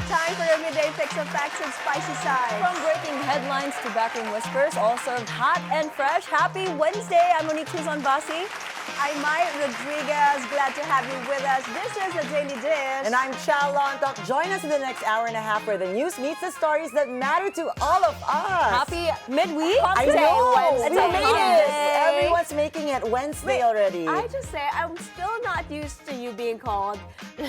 Time for your midday fix of facts and spicy sides. From breaking headlines to backroom whispers, all served hot and fresh. Happy Wednesday. I'm Monique Tuzon. I'm Mai Rodriguez. Glad to have you with us. This is the Daily Dish. And I'm Chal Lontoc. Join us in the next hour and a half where the news meets the stories that matter to all of us. Happy midweek. I know. Wednesday. We made it. Everyone's making it Wednesday already. I just say, I'm still not used to you being called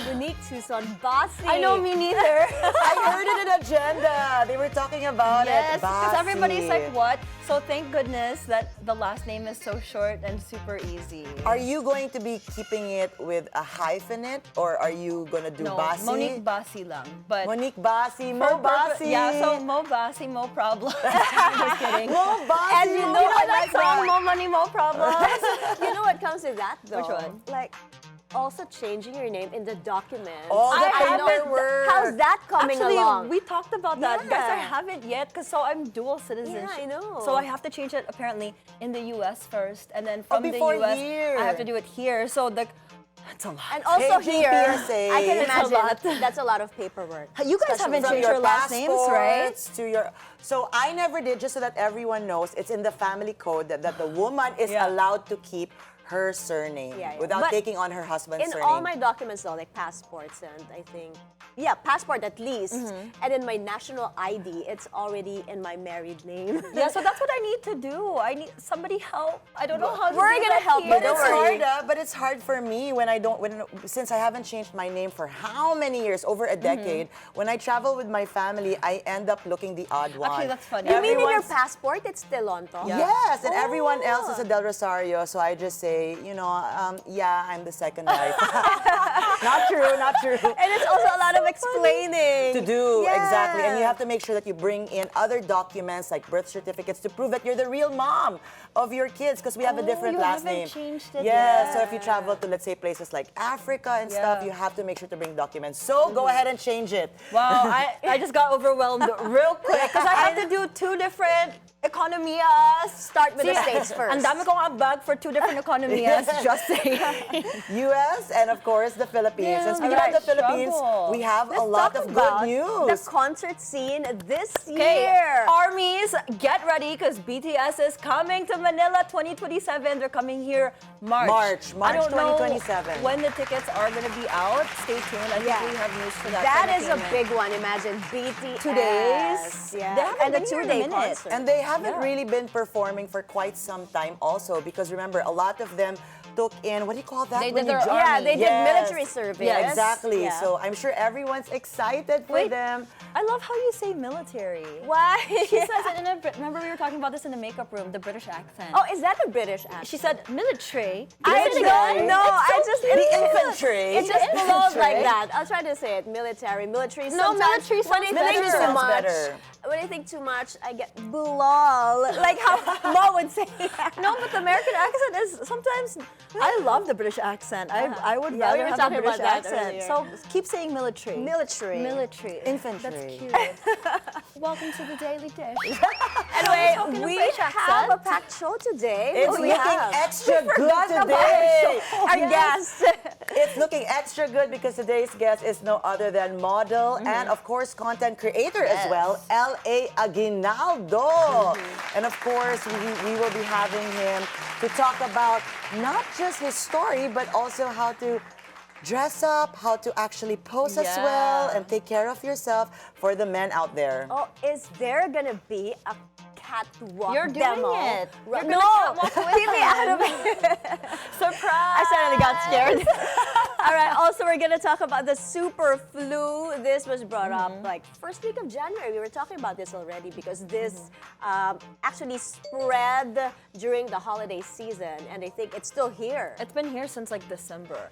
Monique Tuzon Bossy. I know, me neither. I heard it in agenda. They were talking about Yes, it. because Bossy. everybody's like, what? So thank goodness that the last name is so short and super easy. Are you going to be keeping it with a hyphenate or are you going to do No, Bossy? Monique Bossy lang. But Monique Bossy, for Mo purpose- Bossy. Yeah, so Mo Bossy, Mo problem. Just kidding. Mo Bossy. And you know what that I song, Mo Money, Mo Problems? You know what comes with that, though? Which one? Like, also changing your name in the documents. All the I know. paperwork. How's that coming Actually, along? we talked about that. Yeah. Guys, I haven't yet because so I'm dual citizenship. Yeah, I know. So I have to change it apparently in the US first, and then from the before US, here. I have to do it here. So that's a lot. And also Changing here, PSA. I can It's a imagine lot. that's a lot of paperwork. You guys Especially haven't from changed your last names, right? passports to your. So I never did, just so that everyone knows, it's in the family code that the woman is Yeah. allowed to keep her surname Yeah. without But taking on her husband's In surname. all my documents, though, like passports and I think, yeah, passport at least, and in my national ID, it's already in my married name. Yeah, so that's what I need to do. I need somebody help. I don't know how to We're do gonna that help you, here. But don't it's worry. hard, but it's hard for me since I haven't changed my name for how many years, over a decade. When I travel with my family, I end up looking the odd one. Actually, that's funny. You mean in your Everyone's- passport, it's still Lontoc? Yeah. Yes, and everyone Oh. else is a Del Rosario, so I just say, yeah, I'm the second wife. Not true, not true. And it's also a lot of explaining. To do, Yeah. exactly. And you have to make sure that you bring in other documents like birth certificates to prove that you're the real mom of your kids because we have a different you last haven't name. changed it Yeah, yet. so if you travel to, let's say, places like Africa and stuff, Yeah. you have to make sure to bring documents. So go ahead and change it. Wow, I just got overwhelmed real quick because I have to do two different economias. Start with the States first. Ang dami kong ambag for two different economias, just saying. US and of course the Philippines. Yeah, and speaking alright, of the Philippines, struggle. we have Let's a lot talk of about good news. the concert scene this Okay, year. armies, get ready because BTS is coming to Manila 2027. They're coming here March. March I don't know 2027. when the tickets are going to be out. Stay tuned. I Yeah. think we have news for that. That for is a entertainment. big one. Imagine BTS. 2 days. Yeah. They haven't And the been here in a 2-day minute. concert. And they haven't Yeah. really been performing for quite some time also because remember, a lot of them took in, what do you call that? They when did you their join? Yeah, they did Yes. military service. Yeah, exactly. Yeah. So I'm sure everyone's excited for Wait, them. I love how you say military. Why? She says it in a, remember we were talking about this in the makeup room, the British accent. Oh, is that a British accent? She said military. I Military. don't know. I just The infantry. It just flows infantry. like that. I'll try to say it. Military. No, Sometimes military when I sounds think better. too Sounds much. better. When I think too much, I get bulal. Like how Mo would say. No, but the American accent is sometimes. I love the British accent. I would Yeah, we rather were have talking the British about that accent. earlier. So keep saying military. Military. Military. Infantry. That's cute. Welcome to the Daily Dish. Anyway, talking a we French have accent. a packed show today. It's Who do we looking have? extra good Forgot about today. our guest. It's looking extra good because today's guest is no other than model and, of course, content creator as well, L.A. Aguinaldo. And, of course, we will be having him to talk about not just his story, but also how to dress up, how to actually pose as well, Yeah. and take care of yourself for the men out there. Oh, is there gonna be a catwalk You're doing demo? it. You're gonna No, catwalk with keep me out of it. Surprise! I suddenly got scared. All right, also we're gonna talk about the superflu. This was brought up like first week of January. We were talking about this already because this actually spread during the holiday season, and I think it's still here. It's been here since like December.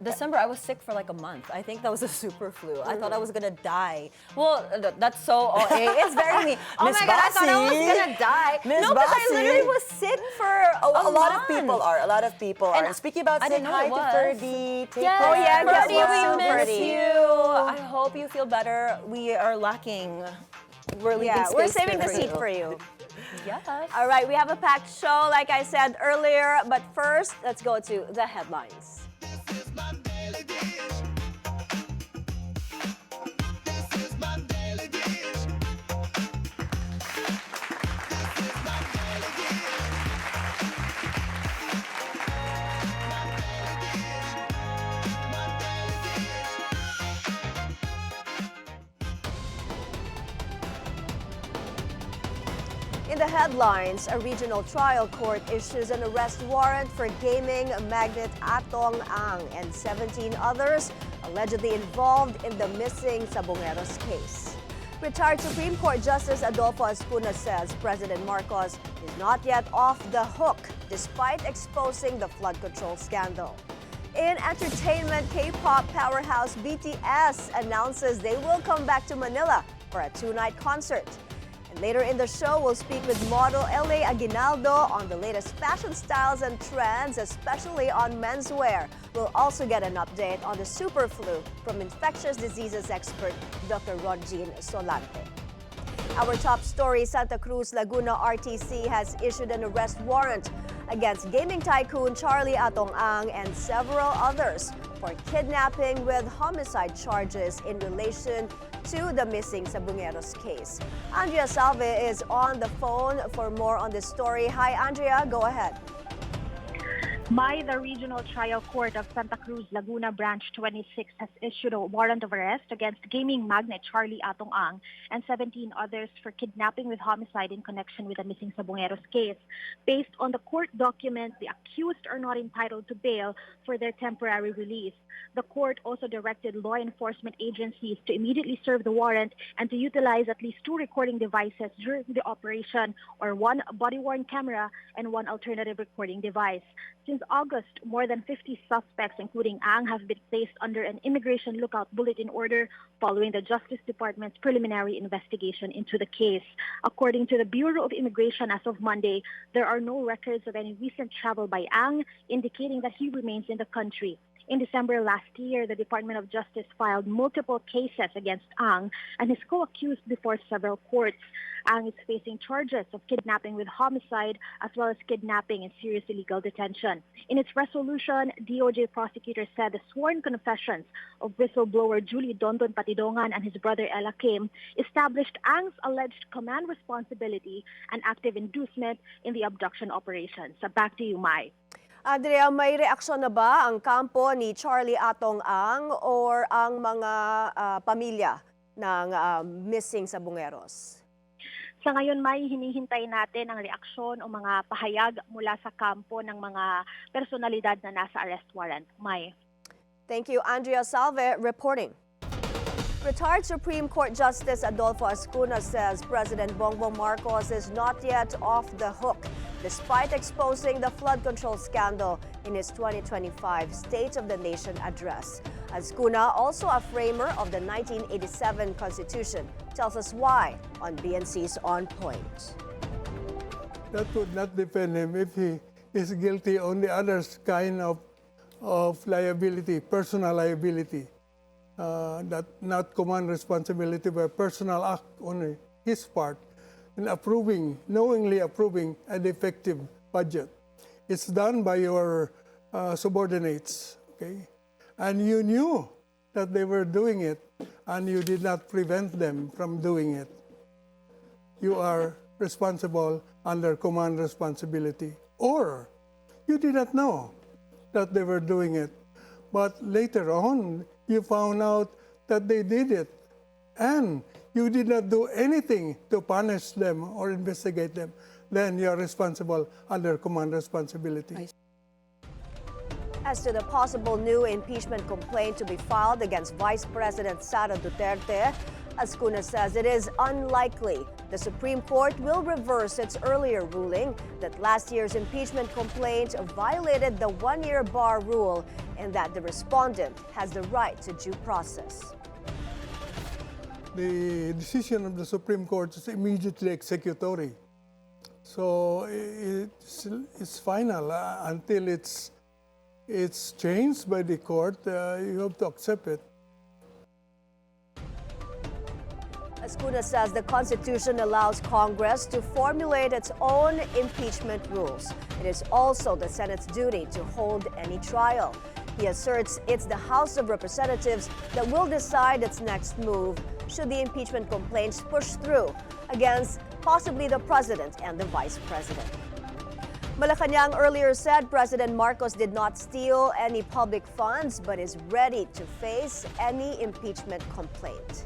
December, I was sick for like a month. I think that was a super flu. I thought I was gonna die. Well, that's so OA. It's very me. Oh Miss my god, I thought I was Bossy. gonna die. Miss No, because I Bossy. literally was sick for A lot of month. people are. A lot of people are. And And speaking about I sick, didn't know hi it to was. Ferdy. Take Yes, Oh, yeah, guess Ferdy, what? we miss Ferdy. you. I hope you feel better. We are lacking. We're leaving Yeah, we're space saving the for seat you. for you. Yes. All right, we have a packed show, like I said earlier. But first, let's go to the headlines. This is my daily dish. This the headlines, a regional trial court issues an arrest warrant for gaming magnate Atong Ang and 17 others allegedly involved in the missing Sabongeros case. Retired Supreme Court Justice Adolfo Ascuna says President Marcos is not yet off the hook despite exposing the flood control scandal. In entertainment, K-pop powerhouse BTS announces they will come back to Manila for a two-night concert. And later in the show, we'll speak with model LA Aguinaldo on the latest fashion styles and trends, especially on menswear. We'll also get an update on the superflu from infectious diseases expert Dr. Rontgene Solante. Our top story, Santa Cruz Laguna RTC has issued an arrest warrant against gaming tycoon Charlie Atong Ang and several others for kidnapping with homicide charges in relation to the missing Sabongeros case. Andrea Salve is on the phone for more on this story. Hi, Andrea. Go ahead. Mai, the Regional Trial Court of Santa Cruz Laguna Branch 26 has issued a warrant of arrest against gaming magnate Charlie Atong Ang and 17 others for kidnapping with homicide in connection with the missing Sabongeros case. Based on the court document, the accused are not entitled to bail for their temporary release. The court also directed law enforcement agencies to immediately serve the warrant and to utilize at least 2 recording devices during the operation, or 1 body-worn camera and 1 alternative recording device. Since August, more than 50 suspects, including Ang, have been placed under an immigration lookout bulletin order following the Justice Department's preliminary investigation into the case. According to the Bureau of Immigration, as of Monday, there are no records of any recent travel by Ang, indicating that he remains in the country. In December last year, the Department of Justice filed multiple cases against Ang and his co-accused before several courts. Ang is facing charges of kidnapping with homicide as well as kidnapping and serious illegal detention. In its resolution, DOJ prosecutors said the sworn confessions of whistleblower Julie Dondon Patidongan and his brother Ella Kim established Ang's alleged command responsibility and active inducement in the abduction operations. Back to you, Mai. Andrea, may reaksyon na ba ang kampo ni Charlie Atong Ang or ang mga pamilya ng missing Sabongeros? Sa ngayon, Mai, hinihintay natin ang reaksyon o mga pahayag mula sa kampo ng mga personalidad na nasa arrest warrant. Mai. Thank you, Andrea Salve, reporting. Retired Supreme Court Justice Adolfo Ascuna says President Bongbong Marcos is not yet off the hook despite exposing the flood control scandal in his 2025 State of the Nation address. Ascuna, also a framer of the 1987 Constitution, tells us why on BNC's On Point. That would not defend him if he is guilty on the other kind of liability, personal liability. That not command responsibility, but personal act on his part in approving, knowingly approving a defective budget. It's done by your subordinates, okay? And you knew that they were doing it, and you did not prevent them from doing it. You are responsible under command responsibility. Or you did not know that they were doing it, but later on, you found out that they did it, and you did not do anything to punish them or investigate them, then you are responsible under command responsibility. As to the possible new impeachment complaint to be filed against Vice President Sara Duterte, Ascuna says it is unlikely the Supreme Court will reverse its earlier ruling that last year's impeachment complaint violated the one-year bar rule and that the respondent has the right to due process. The decision of the Supreme Court is immediately executory. So it's final until it's changed by the court. You have to accept it. Ascuna says the Constitution allows Congress to formulate its own impeachment rules. It is also the Senate's duty to hold any trial. He asserts it's the House of Representatives that will decide its next move should the impeachment complaints push through against possibly the President and the Vice President. Malacanang earlier said President Marcos did not steal any public funds but is ready to face any impeachment complaint.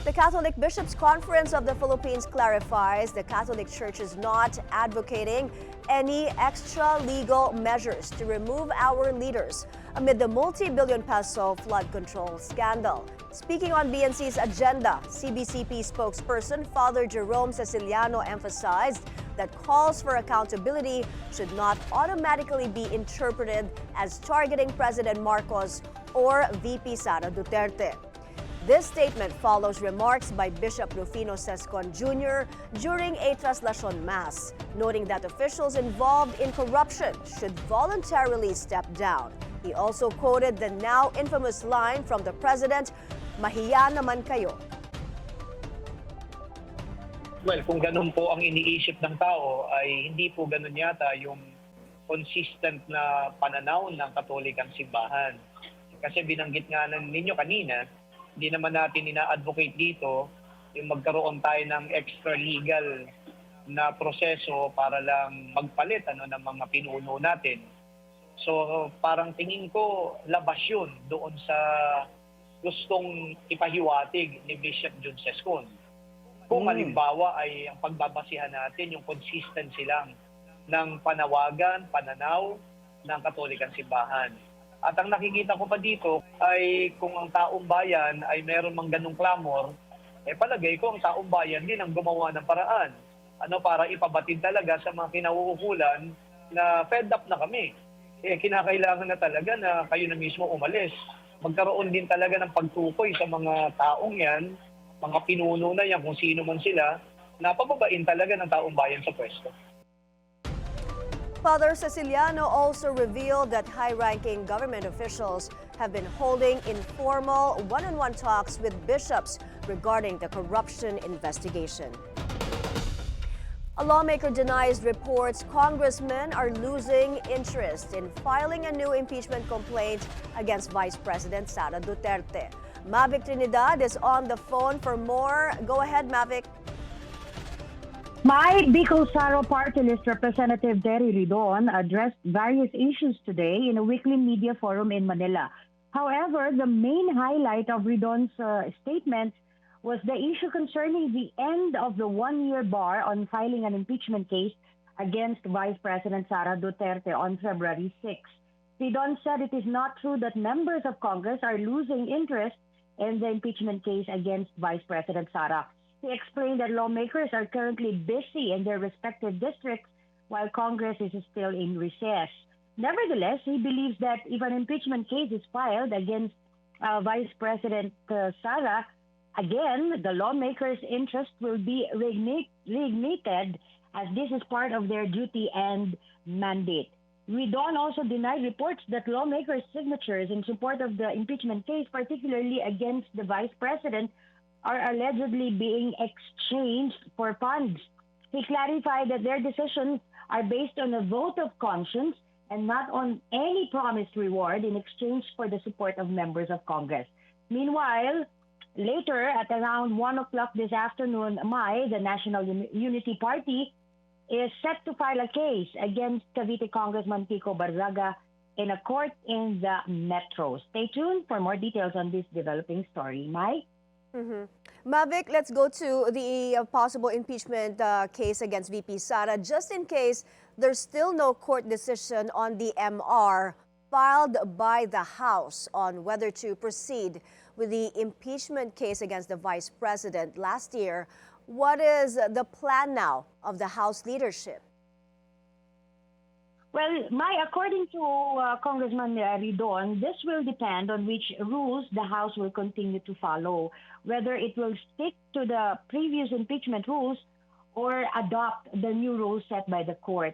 The Catholic Bishops' Conference of the Philippines clarifies the Catholic Church is not advocating any extra legal measures to remove our leaders amid the multi-billion peso flood control scandal. Speaking on BNC's agenda, CBCP spokesperson Father Jerome Ceciliano emphasized that calls for accountability should not automatically be interpreted as targeting President Marcos or VP Sara Duterte. This statement follows remarks by Bishop Rufino Sescon Jr. during a Traslacion Mass, noting that officials involved in corruption should voluntarily step down. He also quoted the now infamous line from the President, "Mahiya naman kayo." Well, kung ganun po ang iniisip ng tao, ay hindi po ganun yata yung consistent na pananaw ng Katolikang Simbahan. Kasi binanggit nga ninyo kanina, hindi naman natin ina-advocate dito yung magkaroon tayo ng extra legal na proseso para lang magpalit ng mga pinuno natin. So parang tingin ko labas yun doon sa gustong ipahiwatig ni Bishop John Sescon. Kung halimbawa ay ang pagbabasihan natin yung consistency lang ng panawagan, pananaw ng Katolikang Simbahan. At ang nakikita ko pa dito ay kung ang taong bayan ay meron mang ganong clamor, palagay ko ang taong bayan din ang gumawa ng paraan. Para ipabatid talaga sa mga kinauukulan na fed up na kami. Kinakailangan na talaga na kayo na mismo umalis. Magkaroon din talaga ng pagtukoy sa mga taong yan, mga pinuno na yan, kung sino man sila, na pababain talaga ng taong bayan sa pwesto. Father Ceciliano also revealed that high-ranking government officials have been holding informal one-on-one talks with bishops regarding the corruption investigation. A lawmaker denies reports congressmen are losing interest in filing a new impeachment complaint against Vice President Sara Duterte. Mavic Trinidad is on the phone for more. Go ahead, Mavic. My Bicol Saro Party List Representative Terry Ridon addressed various issues today in a weekly media forum in Manila. However, the main highlight of Ridon's statement was the issue concerning the end of the one-year bar on filing an impeachment case against Vice President Sara Duterte on February 6. Ridon said it is not true that members of Congress are losing interest in the impeachment case against Vice President Sara. He explained that lawmakers are currently busy in their respective districts while Congress is still in recess. Nevertheless, he believes that if an impeachment case is filed against Vice President Sara, again, the lawmakers' interest will be reignited as this is part of their duty and mandate. Ridon also denied reports that lawmakers' signatures in support of the impeachment case, particularly against the Vice President, are allegedly being exchanged for funds. He clarified that their decisions are based on a vote of conscience and not on any promised reward in exchange for the support of members of Congress. Meanwhile, later at around 1 o'clock this afternoon, the National Unity Party, is set to file a case against Cavite Congressman Kiko Barzaga in a court in the Metro. Stay tuned for more details on this developing story. Mai? Mavic, let's go to the possible impeachment case against VP Sara. Just in case there's still no court decision on the MR filed by the House on whether to proceed with the impeachment case against the Vice President last year, what is the plan now of the House leadership? Well, according to Congressman Ridon, this will depend on which rules the House will continue to follow, whether it will stick to the previous impeachment rules or adopt the new rules set by the court.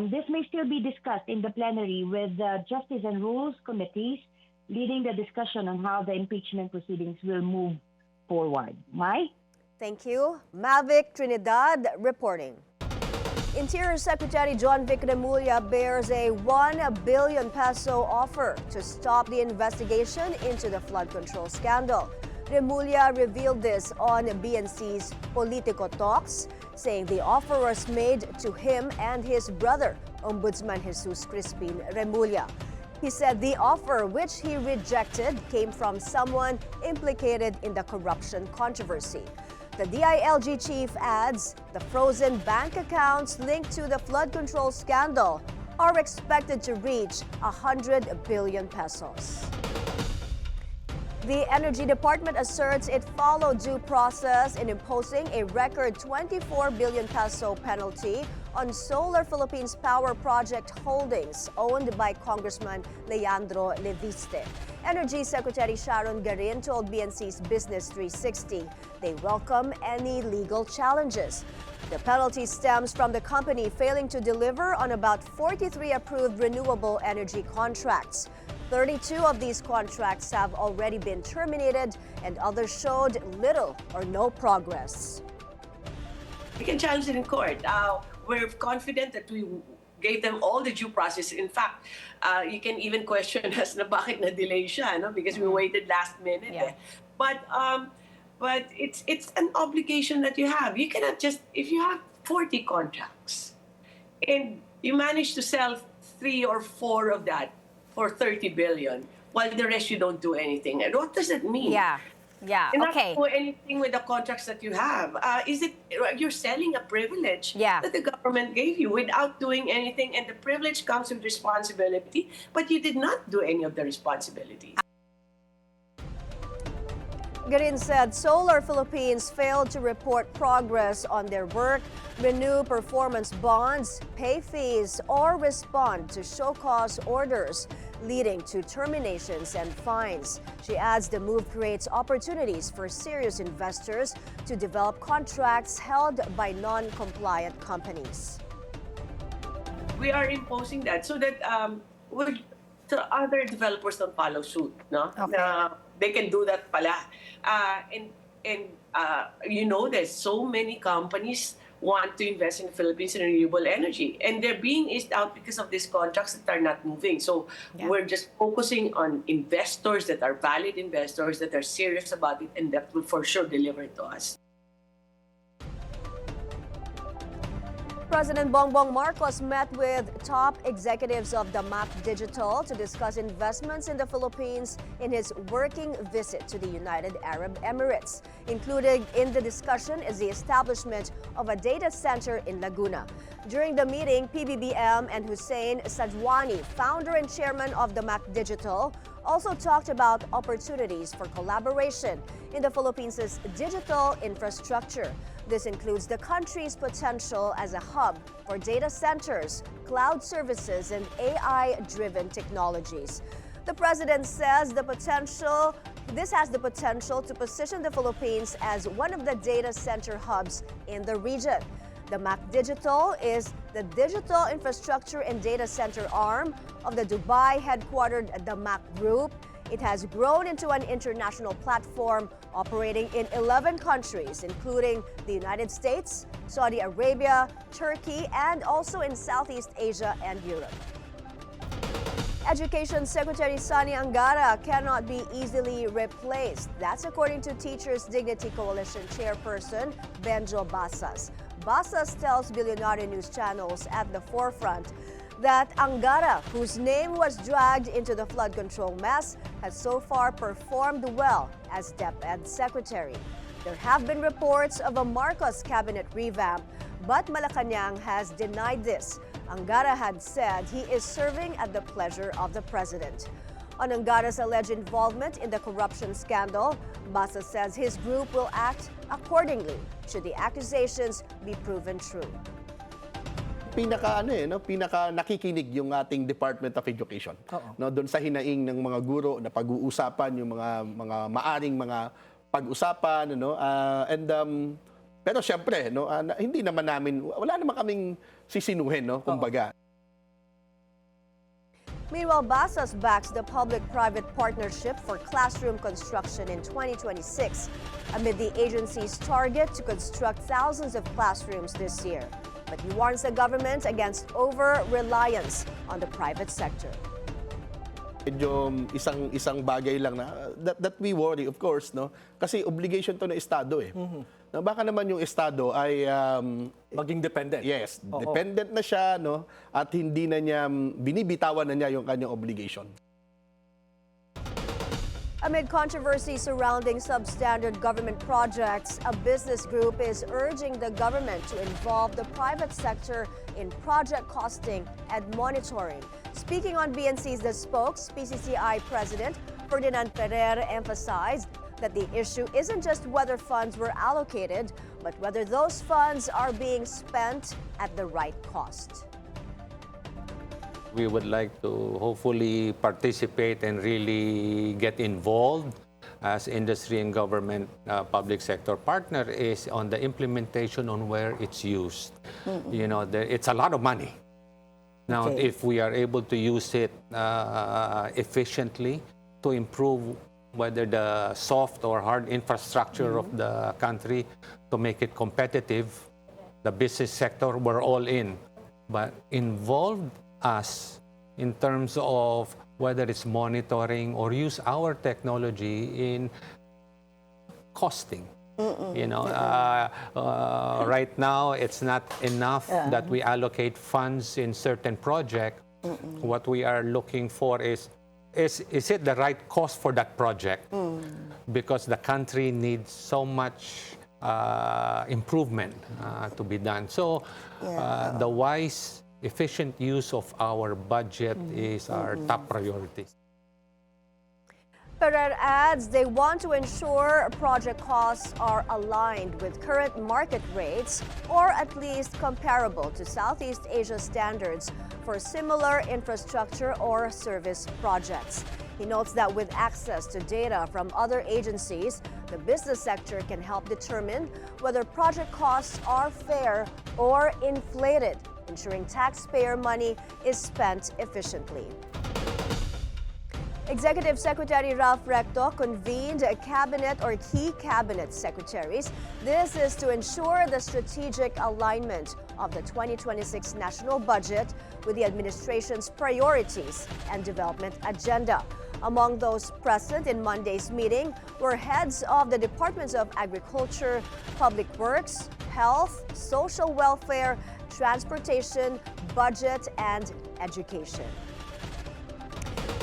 This may still be discussed in the plenary with the Justice and Rules committees leading the discussion on how the impeachment proceedings will move forward. Mai? Thank you. Mavic Trinidad reporting. Interior Secretary John Vic Remulla bears a 1 billion peso offer to stop the investigation into the flood control scandal. Remulla revealed this on BNC's Politico Talks, saying the offer was made to him and his brother, Ombudsman Jesus Crispin Remulla. He said the offer, which he rejected, came from someone implicated in the corruption controversy. The DILG chief adds the frozen bank accounts linked to the flood control scandal are expected to reach 100 billion pesos. The Energy Department asserts it followed due process in imposing a record 24 billion peso penalty on Solar Philippines Power Project Holdings owned by Congressman Leandro Leviste. Energy Secretary Sharon Garin told BNC's Business 360 they welcome any legal challenges. The penalty stems from the company failing to deliver on about 43 approved renewable energy contracts. 32 of these contracts have already been terminated and others showed little or no progress. We can challenge it in court. We're confident that we gave them all the due process. In fact, you can even question us na bakit na-delay siya, no? Because we waited last minute. Yeah. But it's an obligation that you have. You cannot just, if you have 40 contracts and you manage to sell 3 or 4 of that for 30 billion, while the rest you don't do anything. And what does it mean? Yeah, You not okay. do anything with the contracts that you have. Is it you're selling a privilege Yeah. that the government gave you without doing anything, and the privilege comes with responsibility, but you did not do any of the responsibilities. Garin said Solar Philippines failed to report progress on their work, renew performance bonds, pay fees, or respond to show cause orders, leading to terminations and fines. She adds the move creates opportunities for serious investors to develop contracts held by non-compliant companies. We are imposing that so that the other developers don't follow suit, no? Okay. They can do that pala. You know, there's so many companies want to invest in the Philippines in renewable energy, and they're being eased out because of these contracts that are not moving. So we're just focusing on investors that are valid investors, that are serious about it, and that will for sure deliver to us. President Bongbong Marcos met with top executives of the MAP Digital to discuss investments in the Philippines in his working visit to the United Arab Emirates. Included in the discussion is the establishment of a data center in Laguna. During the meeting, PBBM and Hussein Sajwani, founder and chairman of the MAP Digital, also talked about opportunities for collaboration in the Philippines' digital infrastructure. This includes the country's potential as a hub for data centers, cloud services, and AI-driven technologies. The president says this has the potential to position the Philippines as one of the data center hubs in the region. The MAP Digital is the digital infrastructure and data center arm of the Dubai-headquartered The MAP Group. It has grown into an international platform operating in 11 countries, including the United States, Saudi Arabia, Turkey, and also in Southeast Asia and Europe. Education Secretary Sani Angara cannot be easily replaced. That's according to Teachers Dignity Coalition Chairperson Benjo Basas. Basas tells Bilyonaryo news channels at the forefront that Angara, whose name was dragged into the flood control mess, has so far performed well as DepEd Secretary. There have been reports of a Marcos cabinet revamp, but Malacanang has denied this. Angara had said he is serving at the pleasure of the president. On Angara's alleged involvement in the corruption scandal, Basa says his group will act accordingly should the accusations be proven true. Pinaka nakikinig yung ating Department of Education. No, doon sa hinaing ng mga guro na pag-uusapan yung mga maaring mga pag-usapan, pero syempre, hindi naman namin, wala naman kaming sisinuhin, kumbaga. Meanwhile, Basas backs the public-private partnership for classroom construction in 2026 amid the agency's target to construct thousands of classrooms this year. But he warns the government against over-reliance on the private sector. Medyo isang bagay lang na that we worry, of course, kasi obligation to ng Estado . Baka naman yung Estado ay Maging dependent. Yes, Oo. dependent na siya, no? At hindi na niya, binibitawan na niya yung kanyang obligation. Amid controversy surrounding substandard government projects, a business group is urging the government to involve the private sector in project costing and monitoring. Speaking on BNC's The Spokes, PCCI President Ferdinand Ferrer emphasized that the issue isn't just whether funds were allocated, but whether those funds are being spent at the right cost. We would like to hopefully participate and really get involved as industry and government public sector partner is on the implementation on where it's used. You know, it's a lot of money. Now, if we are able to use it efficiently to improve whether the soft or hard infrastructure of the country to make it competitive, the business sector, we're all in. But involve us in terms of whether it's monitoring or use our technology in costing. You know, right now it's not enough that we allocate funds in certain project. What we are looking for is it the right cost for that project? Because the country needs so much improvement to be done. So the wise, efficient use of our budget is our top priority. Ferrer adds they want to ensure project costs are aligned with current market rates or at least comparable to Southeast Asia standards for similar infrastructure or service projects. He notes that with access to data from other agencies, the business sector can help determine whether project costs are fair or inflated, ensuring taxpayer money is spent efficiently. Executive Secretary Ralph Recto convened a cabinet or key cabinet secretaries. This is to ensure the strategic alignment of the 2026 national budget with the administration's priorities and development agenda. Among those present in Monday's meeting were heads of the Departments of Agriculture, Public Works, Health, Social Welfare, Transportation, Budget, and Education.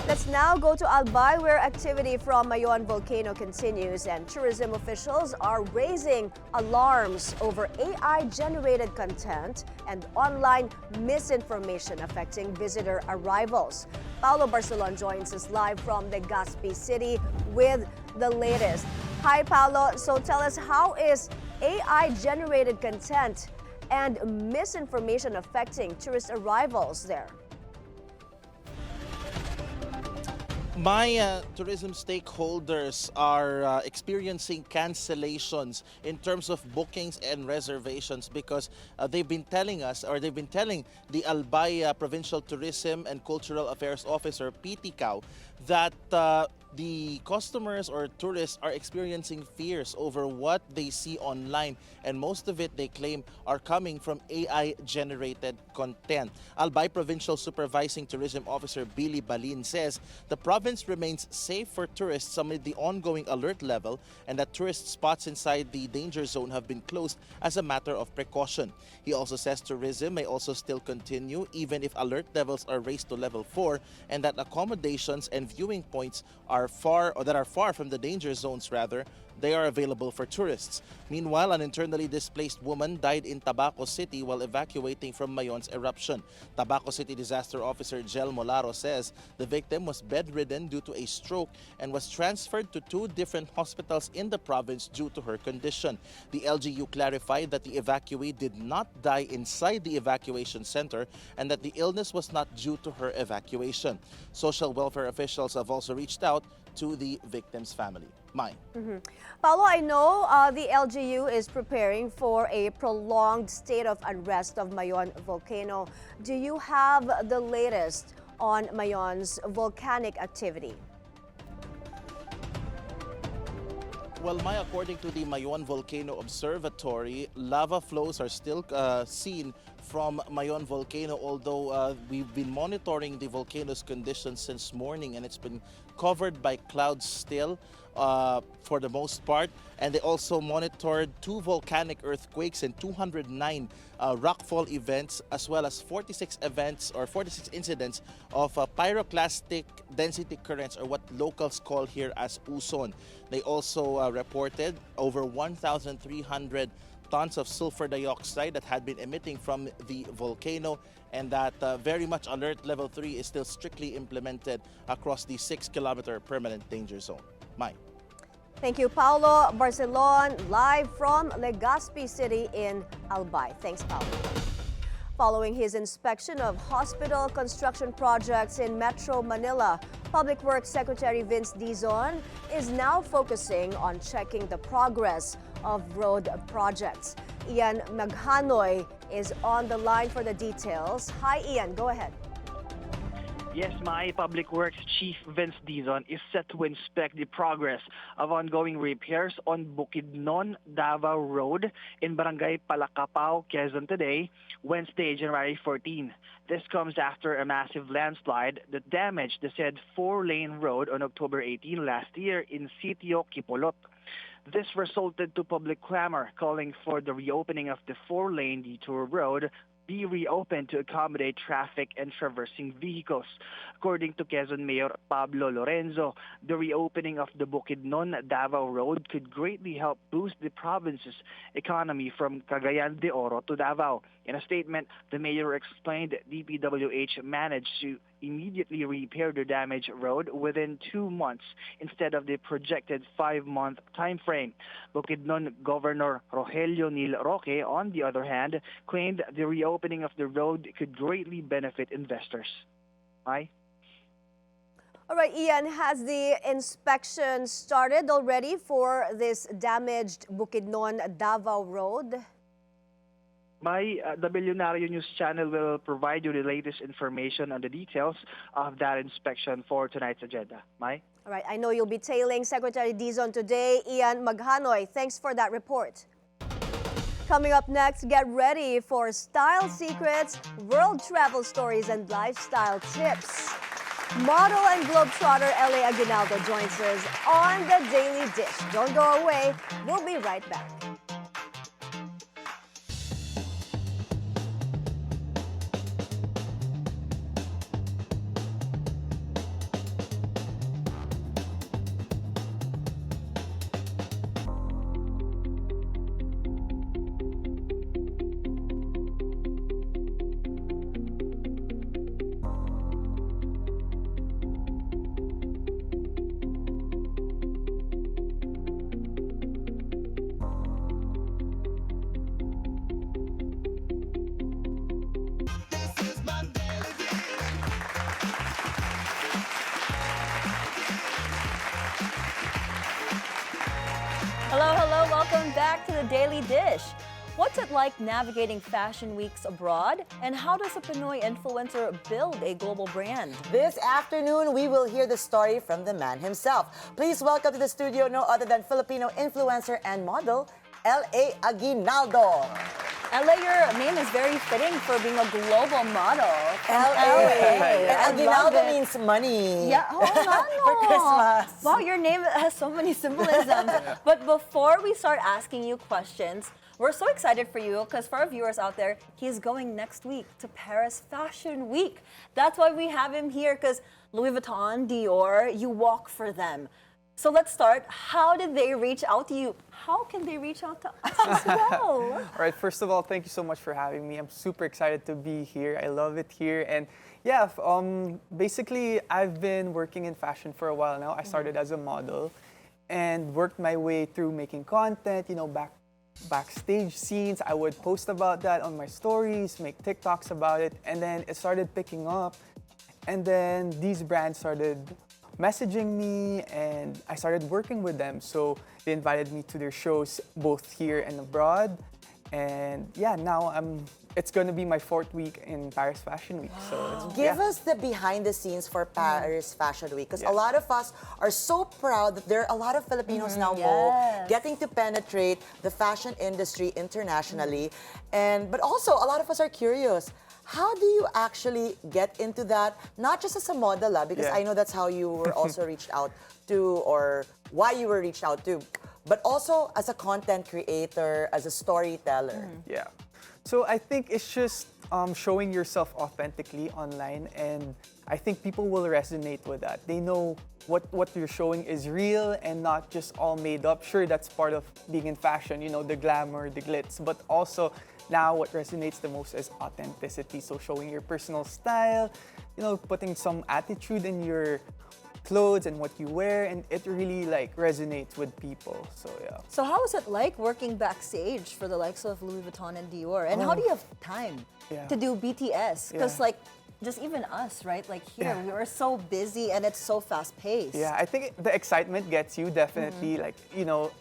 Let's now go to Albay, where activity from Mayon volcano continues and tourism officials are raising alarms over AI-generated content and online misinformation affecting visitor arrivals. Paolo Barcelon joins us live from Legazpi City with the latest. Hi, Paolo. So tell us, how is AI-generated content and misinformation affecting tourist arrivals there? My tourism stakeholders are experiencing cancellations in terms of bookings and reservations because they've been telling the Albay Provincial Tourism and Cultural Affairs Officer, PTCAO, that the customers or tourists are experiencing fears over what they see online, and most of it, they claim, are coming from AI-generated content. Albay Provincial Supervising Tourism Officer Billy Balin says the province remains safe for tourists amid the ongoing alert level, and that tourist spots inside the danger zone have been closed as a matter of precaution. He also says tourism may also still continue even if alert levels are raised to level 4, and that accommodations and viewing points are far from the danger zones, they are available for tourists. Meanwhile, an internally displaced woman died in Tabaco City while evacuating from Mayon's eruption. Tabaco City Disaster Officer Jel Molaro says the victim was bedridden due to a stroke and was transferred to 2 different hospitals in the province due to her condition. The LGU clarified that the evacuee did not die inside the evacuation center and that the illness was not due to her evacuation. Social welfare officials have also reached out to the victim's family. Mai. Paolo, I know the LGU is preparing for a prolonged state of unrest of Mayon volcano. Do you have the latest on Mayon's volcanic activity? Well, Mai, according to the Mayon Volcano Observatory, lava flows are still seen from Mayon volcano, although we've been monitoring the volcano's conditions since morning, and it's been covered by clouds still for the most part. And they also monitored 2 volcanic earthquakes and 209 rockfall events, as well as 46 events or 46 incidents of pyroclastic density currents, or what locals call here as uson. They also reported over 1,300 tons of sulfur dioxide that had been emitting from the volcano, and that very much alert level 3 is still strictly implemented across the 6-kilometer permanent danger zone. Mai. Thank you, Paulo Barcelon, live from Legazpi City in Albay. Thanks, Paulo. Following his inspection of hospital construction projects in Metro Manila, Public Works Secretary Vince Dizon is now focusing on checking the progress of road projects. Ian Maghanoy is on the line for the details. Hi, Ian. Go ahead. Yes, my Public Works Chief Vince Dizon is set to inspect the progress of ongoing repairs on Bukidnon, Davao Road in Barangay Palacapao, Quezon today, Wednesday, January 14. This comes after a massive landslide that damaged the said 4-lane road on October 18 last year in Sitio Kipolot. This resulted to public clamor calling for the reopening of the 4-lane detour road be reopened to accommodate traffic and traversing vehicles. According to Quezon Mayor Pablo Lorenzo, the reopening of the Bukidnon Davao Road could greatly help boost the province's economy from Cagayan de Oro to Davao. In a statement, the mayor explained DPWH managed to immediately repair the damaged road within 2 months instead of the projected 5-month time frame. Bukidnon Governor Rogelio Nil Roque, on the other hand, claimed the reopening of the road could greatly benefit investors. Mai? All right, Ian, has the inspection started already for this damaged Bukidnon Davao Road? The Bilyonaryo News channel will provide you the latest information on the details of that inspection for tonight's agenda. Mai? All right, I know you'll be tailing Secretary Dizon today. Ian Maghanoy, thanks for that report. Coming up next, get ready for style secrets, world travel stories, and lifestyle tips. Model and globe-trotter LA Aguinaldo joins us on the Daily Dish. Don't go away. We'll be right back. Hello, welcome back to the Daily Dish. What's it like navigating fashion weeks abroad? And how does a Pinoy influencer build a global brand? This afternoon, we will hear the story from the man himself. Please welcome to the studio no other than Filipino influencer and model, L.A. Aguinaldo. LA, your name is very fitting for being a global model. L.A. I And Aguinaldo love it. means money. Yeah, hold on. For Christmas. Wow, your name has so many symbolisms. But before we start asking you questions, we're so excited for you because for our viewers out there, he's going next week to Paris Fashion Week. That's why we have him here, because Louis Vuitton, Dior, you walk for them. So let's start. How did they reach out to you? How can they reach out to us as well? All right, first of all, thank you so much for having me. I'm super excited to be here. I love it here. And yeah, basically, I've been working in fashion for a while now. I started as a model and worked my way through making content, you know, backstage scenes. I would post about that on my stories, make TikToks about it, and then it started picking up. And then these brands started messaging me and I started working with them. So they invited me to their shows both here and abroad. And yeah, now I'm it's going to be my 4th week in Paris Fashion Week. So it's, Give us the behind the scenes for Paris Fashion Week, because a lot of us are so proud that there are a lot of Filipinos now, Mo, getting to penetrate the fashion industry internationally. But also a lot of us are curious. How do you actually get into that? Not just as a model, because I know that's how you were also reached out to, or why you were reached out to, but also as a content creator, as a storyteller. Yeah. So I think it's just showing yourself authentically online, and I think people will resonate with that. They know what you're showing is real and not just all made up. Sure, that's part of being in fashion, you know, the glamour, the glitz, but also now what resonates the most is authenticity. So showing your personal style, you know, putting some attitude in your clothes and what you wear, and it really like resonates with people. So yeah. So how is it like working backstage for the likes of Louis Vuitton and Dior? And how do you have time to do BTS? Because like, just even us, right? Like here, we are so busy and it's so fast paced. Yeah, I think the excitement gets you definitely. Like, you know,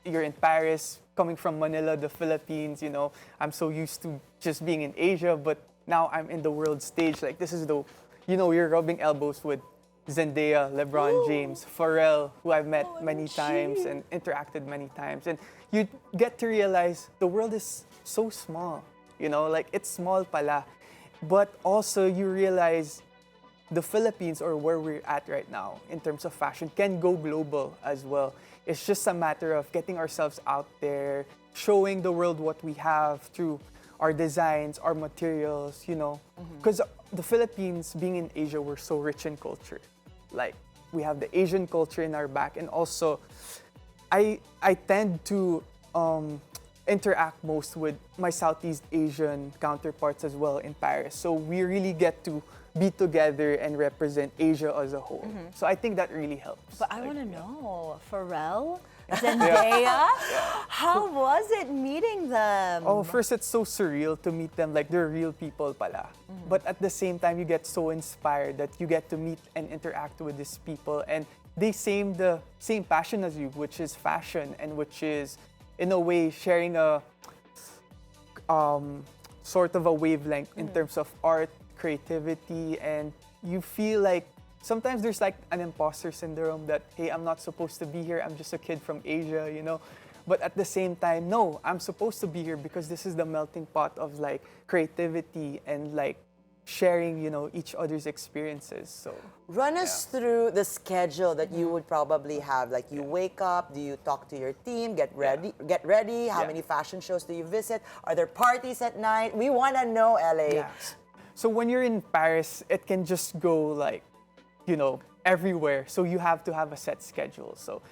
you're in Paris, coming from Manila, the Philippines. You know, I'm so used to just being in Asia, but now I'm in the world stage. Like, this is the, you know, you're rubbing elbows with Zendaya, LeBron James, Pharrell, who I've met many times and interacted many times. And you get to realize the world is so small, you know, like it's small pala. But also you realize the Philippines, or where we're at right now in terms of fashion, can go global as well. It's just a matter of getting ourselves out there, showing the world what we have through our designs, our materials, you know. Because the Philippines, being in Asia, we're so rich in culture. Like, we have the Asian culture in our back, and also I tend to interact most with my Southeast Asian counterparts as well in Paris. So we really get to be together and represent Asia as a whole. So I think that really helps. But I want to know, Pharrell, Zendaya, how was it meeting them? Oh, first, it's so surreal to meet them, like they're real people pala. But at the same time, you get so inspired that you get to meet and interact with these people, and they the same passion as you, which is fashion, and which is, in a way, sharing a sort of a wavelength in terms of art, creativity, and you feel like sometimes there's like an imposter syndrome that, hey, I'm not supposed to be here, I'm just a kid from Asia, you know. But at the same time, no, I'm supposed to be here because this is the melting pot of like creativity and like sharing, you know, each other's experiences. So run us through the schedule that you would probably have. Like, you wake up, do you talk to your team, get ready, how many fashion shows do you visit? Are there parties at night? We want to know, LA. Yeah. So when you're in Paris, it can just go like, you know, everywhere. So you have to have a set schedule. So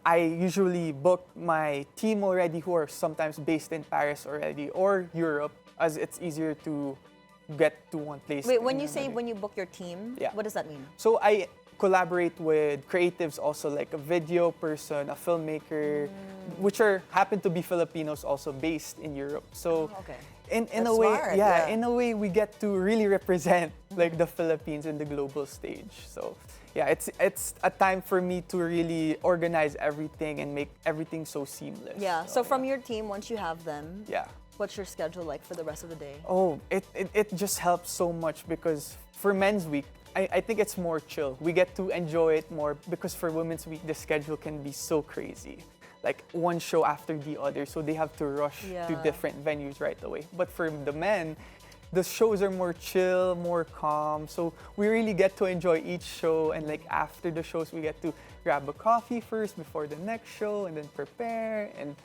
I usually book my team already, who are sometimes based in Paris already, or Europe, as it's easier to get to one place. Wait, when you say when you book your team, what does that mean? So I collaborate with creatives also, like a video person, a filmmaker, which happen to be Filipinos also based in Europe. So in a way, smart, in a way, we get to really represent like the Philippines in the global stage. So yeah, it's a time for me to really organize everything and make everything so seamless. Yeah. So from your team, once you have them, yeah, what's your schedule like for the rest of the day? Oh, it just helps so much, because for Men's Week, I think it's more chill. We get to enjoy it more, because for Women's Week, the schedule can be so crazy. Like one show after the other, so they have to rush to different venues right away. But for the men, the shows are more chill, more calm. So we really get to enjoy each show, and like after the shows, we get to grab a coffee first before the next show, and then prepare, and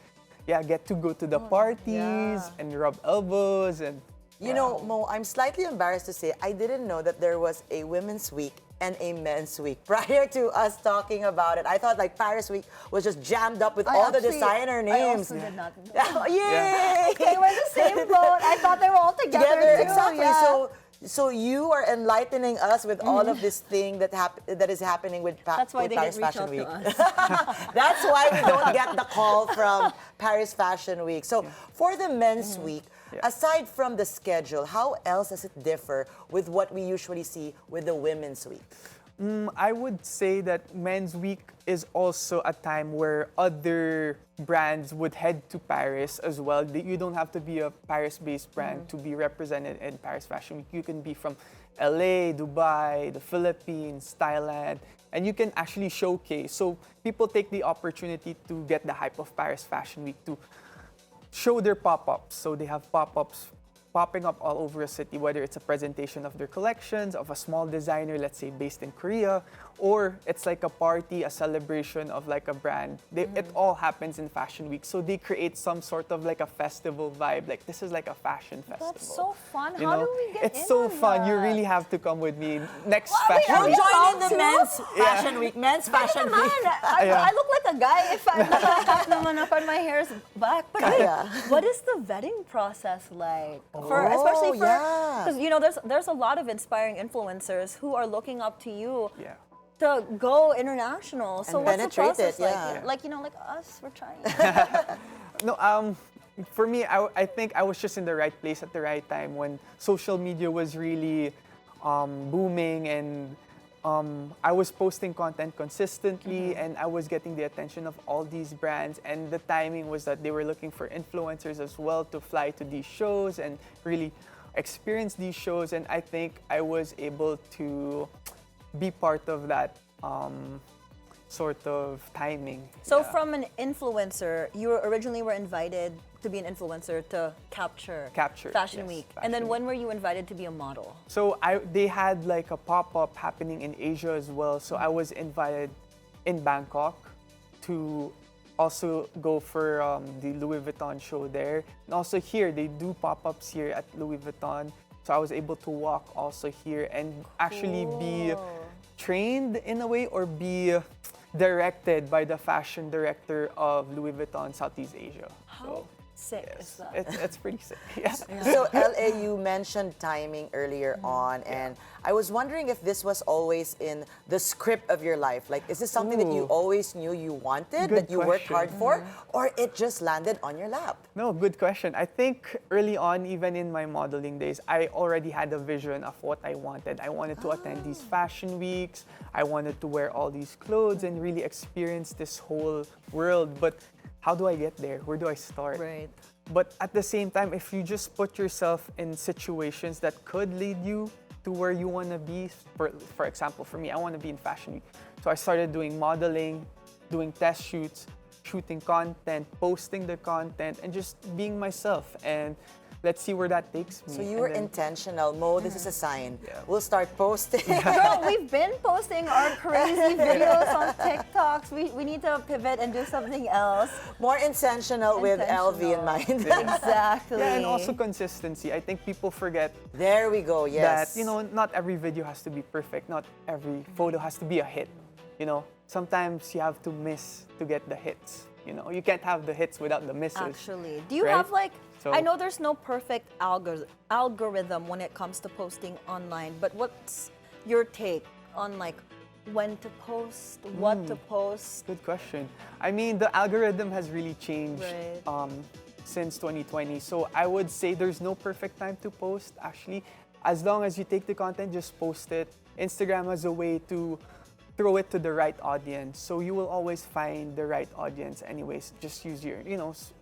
get to go to the parties and rub elbows. And you know, Mo, I'm slightly embarrassed to say I didn't know that there was a Women's Week and a Men's Week prior to us talking about it. I thought like Paris Week was just jammed up with all the designer names. I also did not know. Yay! Okay, we're in the same boat. I thought they were all together too. Exactly. Yeah. So you are enlightening us with all of this thing that is happening with That's why with they Paris didn't reach Fashion out Week. to us. That's why we don't get the call from Paris Fashion Week. So for the Men's Week, aside from the schedule, how else does it differ with what we usually see with the Women's Week? I would say that Men's Week is also a time where other brands would head to Paris as well. You don't have to be a Paris-based brand to be represented in Paris Fashion Week. You can be from LA, Dubai, the Philippines, Thailand, and you can actually showcase. So people take the opportunity to get the hype of Paris Fashion Week to show their pop-ups. So they have pop-ups popping up all over a city, whether it's a presentation of their collections, of a small designer, let's say based in Korea, or it's like a party, a celebration of like a brand. It all happens in Fashion Week. So they create some sort of like a festival vibe. Like this is like a fashion festival. That's so fun. You How know? do we get It's in so on fun. You that? really have to come with me next Well, wait, Fashion are We'll we Week. join in the allowed to? Men's Fashion Week. Men's Fashion Come Week. on, I look like a guy if I'm nakakat naman ako and my hair's back. But wait, Yeah. what is the vetting process like? Oh, Especially for, yeah. because there's a lot of inspiring influencers who are looking up to you Yeah. to go international. So And what's the penetrate process it, yeah. like? Like us, we're trying. No, for me, I think I was just in the right place at the right time when social media was really booming, and I was posting content consistently, and I was getting the attention of all these brands. And the timing was that they were looking for influencers as well to fly to these shows and really experience these shows. And I think I was able to be part of that sort of timing. So Yeah. from an influencer, you originally were invited to be an influencer to capture Fashion yes, Week. Fashion And then Week. when were you invited to be a model? So they had like a pop-up happening in Asia as well. So I was invited in Bangkok to also go for the Louis Vuitton show there. And also here, they do pop-ups here at Louis Vuitton. So I was able to walk also here and actually be trained in a way, or be directed by the fashion director of Louis Vuitton Southeast Asia. How sick is that? It's pretty sick. Yeah. So LA, you mentioned timing earlier on, and I was wondering if this was always in the script of your life. Like, is this something that you Ooh. always knew you wanted, Good that you worked hard question. for, or it just landed on your lap? No, good question. I think early on, even in my modeling days, I already had a vision of what I wanted. I wanted to attend these fashion weeks. I wanted to wear all these clothes and really experience this whole world. But how do I get there? Where do I start? Right. But at the same time, if you just put yourself in situations that could lead you to where you want to be, for example, for me, I want to be in Fashion Week. So I started doing modeling, doing test shoots, shooting content, posting the content, and just being myself. And let's see where that takes me. So you And were then- intentional. Mo, this is a sign. Yeah. We'll start posting. Girl, we've been posting our crazy videos on TikToks. We need to pivot and do something else. More intentional with LV in mind. Exactly. Yeah, and also consistency. I think people forget There we go, yes. that, not every video has to be perfect. Not every photo has to be a hit. Sometimes you have to miss to get the hits. You can't have the hits without the misses. Actually, do you Right? have So- I know there's no perfect algorithm when it comes to posting online, but what's your take on when to post, what to post? Good question. I mean, the algorithm has really changed Right. since 2020. So I would say there's no perfect time to post, actually. As long as you take the content, just post it. Instagram has a way to throw it to the right audience. So you will always find the right audience anyways. Just use your,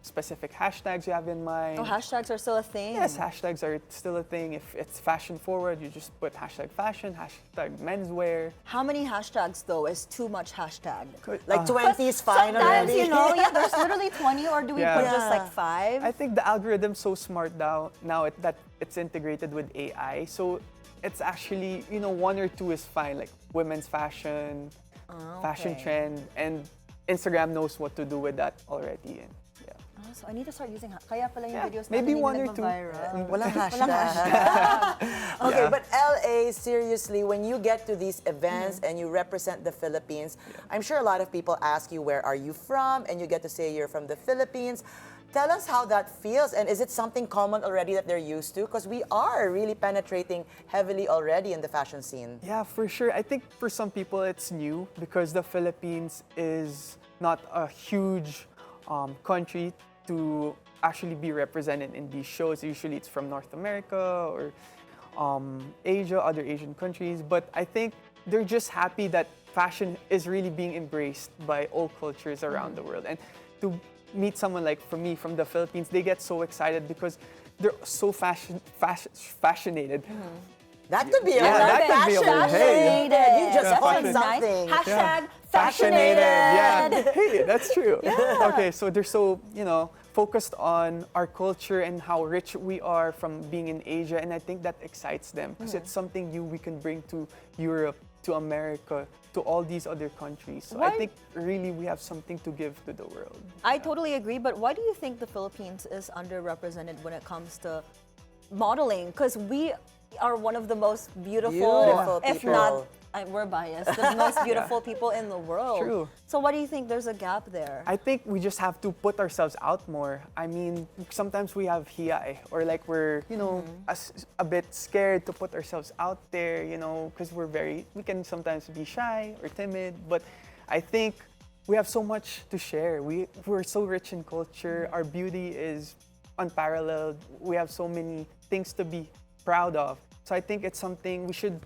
specific hashtags you have in mind. Oh, hashtags are still a thing. Yes, hashtags are still a thing. If it's fashion forward, you just put hashtag fashion, hashtag menswear. How many hashtags though is too much hashtag? Like 20 is fine Sometimes, already. there's literally 20, or do we Yeah. put just Yeah. 5? I think the algorithm's so smart now that it's integrated with AI. So it's actually, 1 or 2 is fine, like women's fashion, fashion okay. trend, and Instagram knows what to do with that already. And yeah. Oh, so I need to start using kaya pala yung Yeah, videos maybe natin 1 or hindi 2. nagva-viral. Walang hashtag. Okay, Yeah. but LA, seriously, when you get to these events and you represent the Philippines, I'm sure a lot of people ask you, where are you from? And you get to say you're from the Philippines. Tell us how that feels, and is it something common already that they're used to? Because we are really penetrating heavily already in the fashion scene. Yeah, for sure. I think for some people it's new because the Philippines is not a huge country to actually be represented in these shows. Usually it's from North America or Asia, other Asian countries, but I think they're just happy that fashion is really being embraced by all cultures around the world. And to meet someone like from me from the Philippines, they get so excited because they're so fashionated. That could be a Yeah, word. that could be a word. Hey. Fascinated. You just That's called nice. something. Hashtag Fascinated. fascinated. Yeah. Hey, that's true. Okay, so they're so, focused on our culture and how rich we are from being in Asia, and I think that excites them because it's something we can bring to Europe, to America, to all these other countries. So I think really we have something to give to the world. I totally agree, but why do you think the Philippines is underrepresented when it comes to modeling? Because we are one of the most beautiful, if people. not, we're biased, the most beautiful people in the world. True. So why do you think there's a gap there? I think we just have to put ourselves out more. I mean, sometimes we have hiyay, or like we're, a bit scared to put ourselves out there, because we can sometimes be shy or timid, but I think we have so much to share. We're so rich in culture. Our beauty is unparalleled. We have so many things to be proud of. So I think it's something we should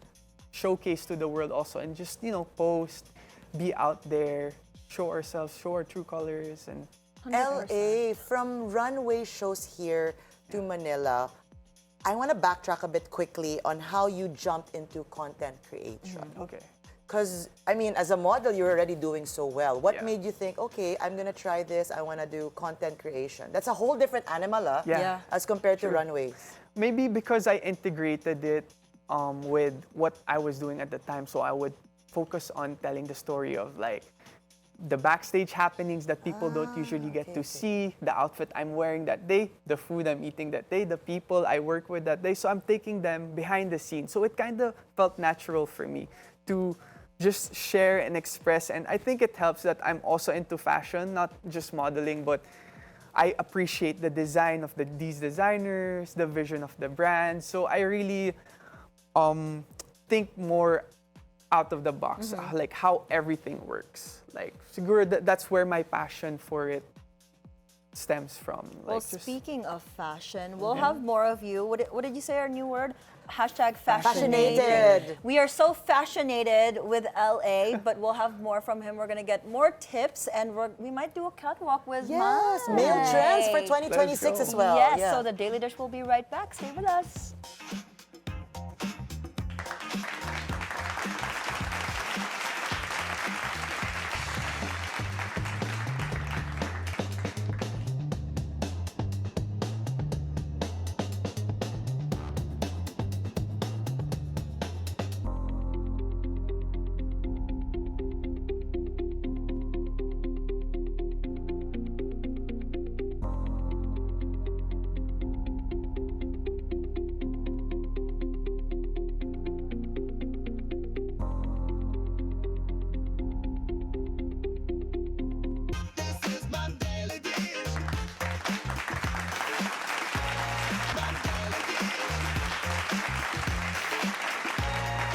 showcase to the world also, and just post, be out there, show ourselves, show our true colors. And 100%. LA, from runway shows here to Manila, I want to backtrack a bit quickly on how you jumped into content creation. Okay. Because, I mean, as a model, you're already doing so well. What Yeah. made you think, okay, I'm going to try this, I want to do content creation? That's a whole different animal, Yeah. as compared to runways. Maybe because I integrated it with what I was doing at the time, so I would focus on telling the story of like the backstage happenings that people don't usually get to see, the outfit I'm wearing that day, the food I'm eating that day, the people I work with that day. So I'm taking them behind the scenes. So it kind of felt natural for me to just share and express. And I think it helps that I'm also into fashion, not just modeling, but I appreciate the design of these designers, the vision of the brand. So I really think more out of the box, like how everything works. Like, siguro that's where my passion for it stems from. Well, Like, speaking of fashion, we'll have more of you. What did you say our new word? Hashtag fascinated. Fascinated. We are so fascinated with LA, but we'll have more from him. We're going to get more tips, and we might do a catwalk with Yes, Mai. male trends for 2026 as well. Yes, Yeah. so the Daily Dish will be right back. Stay with us.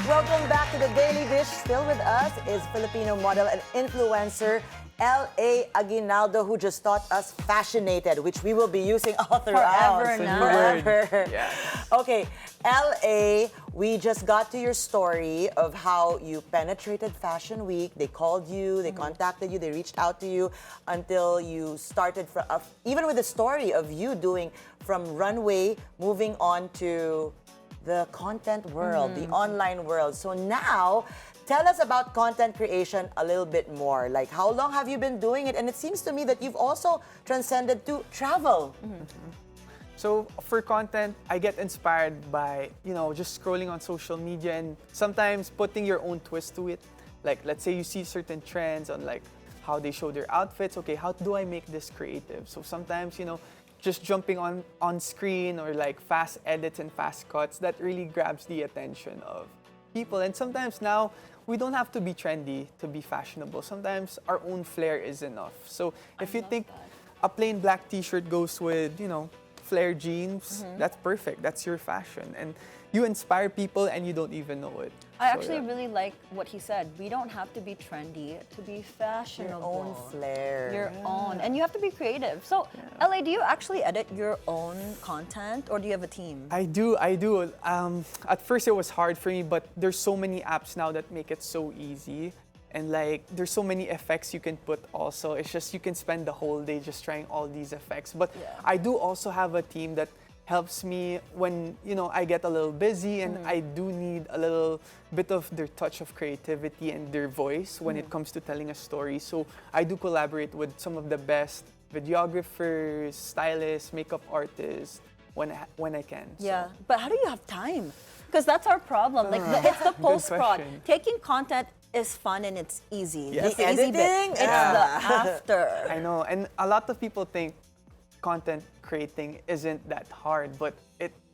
Welcome back to the Daily Dish. Still with us is Filipino model and influencer L.A. Aguinaldo, who just taught us fascinated, which we will be using all throughout. Forever now. Forever. Yeah. Okay, L.A., we just got to your story of how you penetrated Fashion Week. They called you, they contacted you, they reached out to you until you started, even with the story of you doing from runway, moving on to the content world, the online world. So now, tell us about content creation a little bit more. Like, how long have you been doing it? And it seems to me that you've also transcended to travel. So for content, I get inspired by, just scrolling on social media and sometimes putting your own twist to it. Like, let's say you see certain trends on like how they show their outfits. Okay, how do I make this creative? So sometimes, just jumping on screen or like fast edits and fast cuts, that really grabs the attention of people. And sometimes now, we don't have to be trendy to be fashionable. Sometimes our own flair is enough. So if you think a plain black t-shirt goes with, flare jeans, that's perfect. That's your fashion. And you inspire people and you don't even know it. I So, actually yeah. really like what he said. We don't have to be trendy to be fashionable. Your own flair. Your own. And you have to be creative. So, LA, do you actually edit your own content or do you have a team? I do. At first it was hard for me, but there's so many apps now that make it so easy. And like, there's so many effects you can put also. It's just you can spend the whole day just trying all these effects. But I do also have a team that helps me when, I get a little busy and I do need a little bit of their touch of creativity and their voice when it comes to telling a story. So I do collaborate with some of the best videographers, stylists, makeup artists when I can. Yeah, but how do you have time? Because that's our problem. Like, it's the post-prod. question. Taking content is fun and it's easy. Yes. It's the easy bit. editing? It's the after. I know, and a lot of people think content creating isn't that hard, but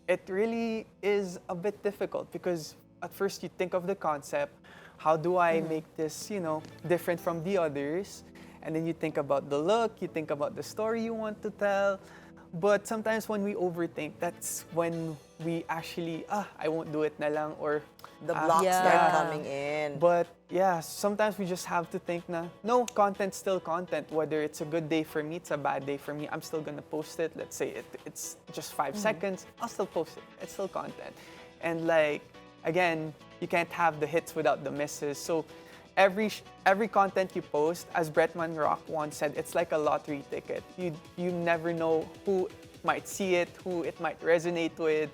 it really is a bit difficult because at first you think of the concept, how do I make this, different from the others? And then you think about the look, you think about the story you want to tell. But sometimes when we overthink, that's when we actually, I won't do it na lang, or The blocks start coming in. but yeah, sometimes we just have to think na, no, content's still content. Whether it's a good day for me, it's a bad day for me, I'm still gonna post it. Let's say it's just 5 seconds, I'll still post it. It's still content. And like, again, you can't have the hits without the misses. So every content you post, as Bretman Rock once said, it's like a lottery ticket. You never know who might see it, who it might resonate with.